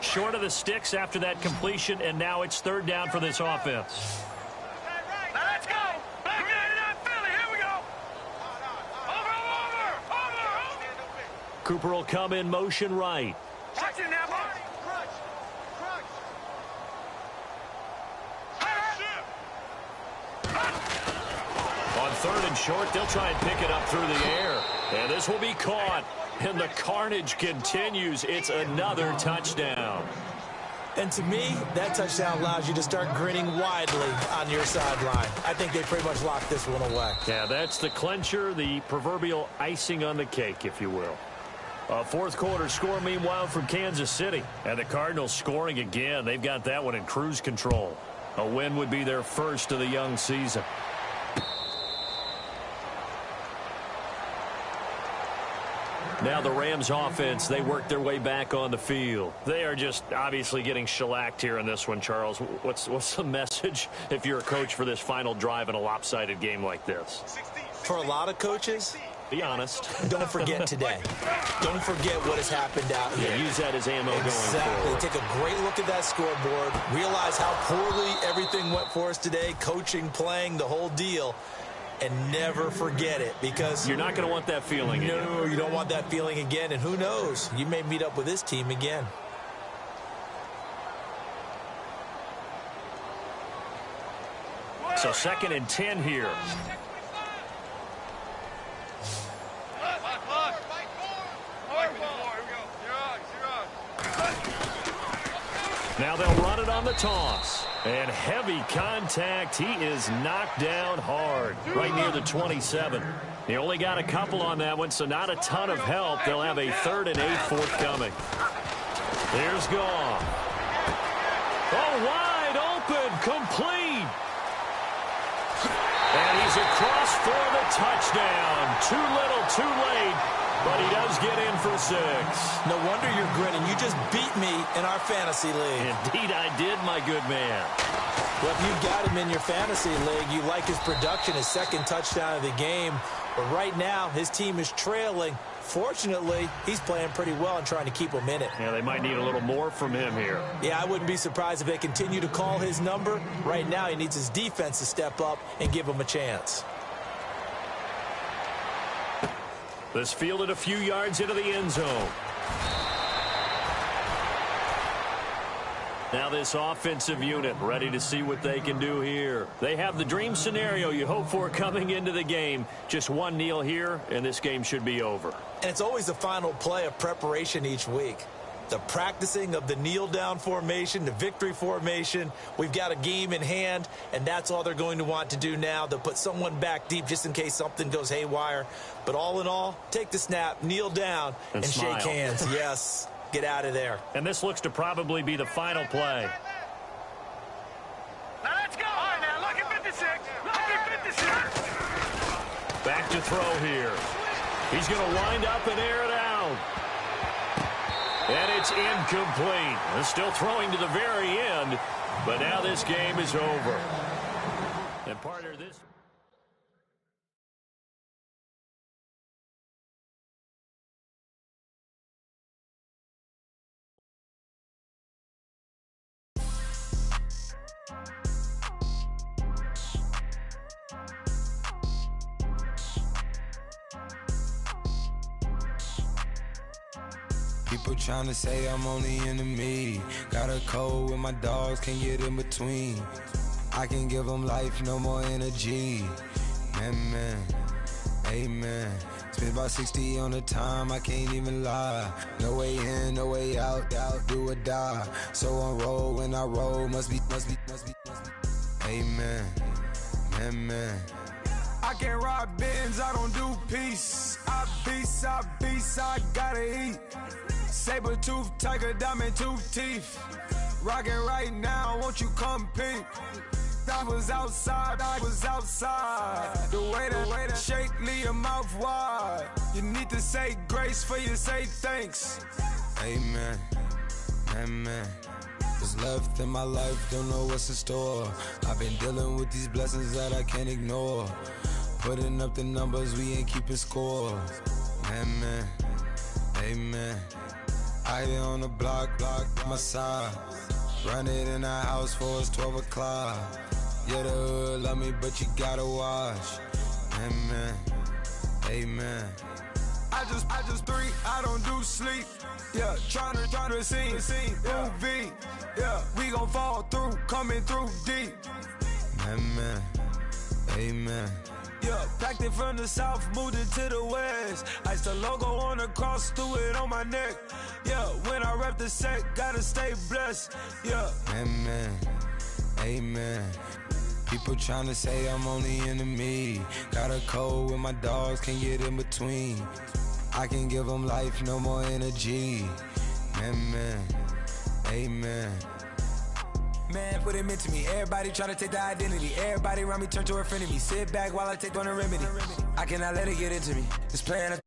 Speaker 1: Short of the sticks after that completion, and now it's 3rd down for this offense.
Speaker 3: Now let's go. Back in Philly. Here we go. Over.
Speaker 1: Cooper will come in motion right.
Speaker 3: Watch it now, boy.
Speaker 1: On 3rd and short, they'll try and pick it up through the air. And this will be caught. And the carnage continues. It's another touchdown.
Speaker 2: And to me, that touchdown allows you to start grinning widely on your sideline. I think they pretty much locked this one away.
Speaker 1: Yeah, that's the clincher, the proverbial icing on the cake, if you will. A 4th quarter score, meanwhile, from Kansas City. And the Cardinals scoring again. They've got that one in cruise control. A win would be their first of the young season. Now the Rams offense, they work their way back on the field. They are just obviously getting shellacked here in this one, Charles. What's the message if you're a coach for this final drive in a lopsided game like this?
Speaker 2: For a lot of coaches,
Speaker 1: be honest.
Speaker 2: Don't forget today. Don't forget what has happened out here.
Speaker 1: Yeah, use that as ammo going forward.
Speaker 2: Take a great look at that scoreboard. Realize how poorly everything went for us today. Coaching, playing, the whole deal. And never forget it, because
Speaker 1: you're not going to want that feeling again.
Speaker 2: No, you don't want that feeling again. And who knows? You may meet up with this team again.
Speaker 1: So 2nd and 10 here. Now they'll run it on the toss. And heavy contact. He is knocked down hard right near the 27. He only got a couple on that one, so not a ton of help. They'll have a 3rd and 8 forthcoming. Here's Goff. Oh, wide open, complete. And he's across for the touchdown. Too little, too late. But he does get in for 6.
Speaker 2: No wonder you're grinning. You just beat me in our fantasy league.
Speaker 1: Indeed I did, my good man.
Speaker 2: Well, if you've got him in your fantasy league, you like his production, his 2nd touchdown of the game. But right now, his team is trailing Fortunately, he's playing pretty well and trying to keep him in it.
Speaker 1: Yeah, they might need a little more from him here.
Speaker 2: Yeah, I wouldn't be surprised if they continue to call his number. Right now, he needs his defense to step up and give him a chance.
Speaker 1: This fielded a few yards into the end zone. Now this offensive unit ready to see what they can do here. They have the dream scenario you hope for coming into the game. Just one kneel here, and this game should be over.
Speaker 2: And it's always the final play of preparation each week. The practicing of the kneel-down formation, the victory formation. We've got a game in hand, and that's all they're going to want to do now. They'll put someone back deep just in case something goes haywire. But all in all, take the snap, kneel down, and shake hands. Yes. Get out of there.
Speaker 1: And this looks to probably be the final play.
Speaker 3: Now let's go. All right, now, lucky 56. Lucky 56.
Speaker 1: Back to throw here. He's going to wind up and air it out. And it's incomplete. They're still throwing to the very end, but now this game is over. And partner, this...
Speaker 4: People tryna say I'm only enemy. Got a code with my dogs, can't get in between. I can give them life, no more energy. Man, amen. Spent about 60 on the time, I can't even lie. No way in, no way out, do or die. So on roll, when I roll, must be. Amen, man. I can't ride Benz, I don't do peace. I beast, I gotta eat. Saber tooth, tiger, diamond tooth teeth. Rockin' right now, won't you come peep? I was outside. The way that shake, leave your mouth wide. You need to say grace for you say thanks. Amen. What's left in my life, don't know what's in store. I've been dealing with these blessings that I can't ignore. Putting up the numbers, we ain't keeping score. Amen. I be on the block, my side. Run it in the house for us 12 o'clock. Yeah, the hood love me, but you gotta watch. Amen. I just three, I don't do sleep. Yeah, tryna see, UV. Yeah, we gon' fall through, coming through deep. Amen. Yeah, packed it from the south, moved it to the west. Iced the logo on the cross, threw it on my neck. Yeah, when I rep the set, gotta stay blessed. Yeah. Amen. People tryna say I'm only enemy. Got a code with my dogs, can't get in between. I can give them life, no more energy. Amen. Man, put him into me. Everybody try to take the identity. Everybody around me turn to a friend of me. Sit back while I take on the remedy. I cannot let it get into me. This plan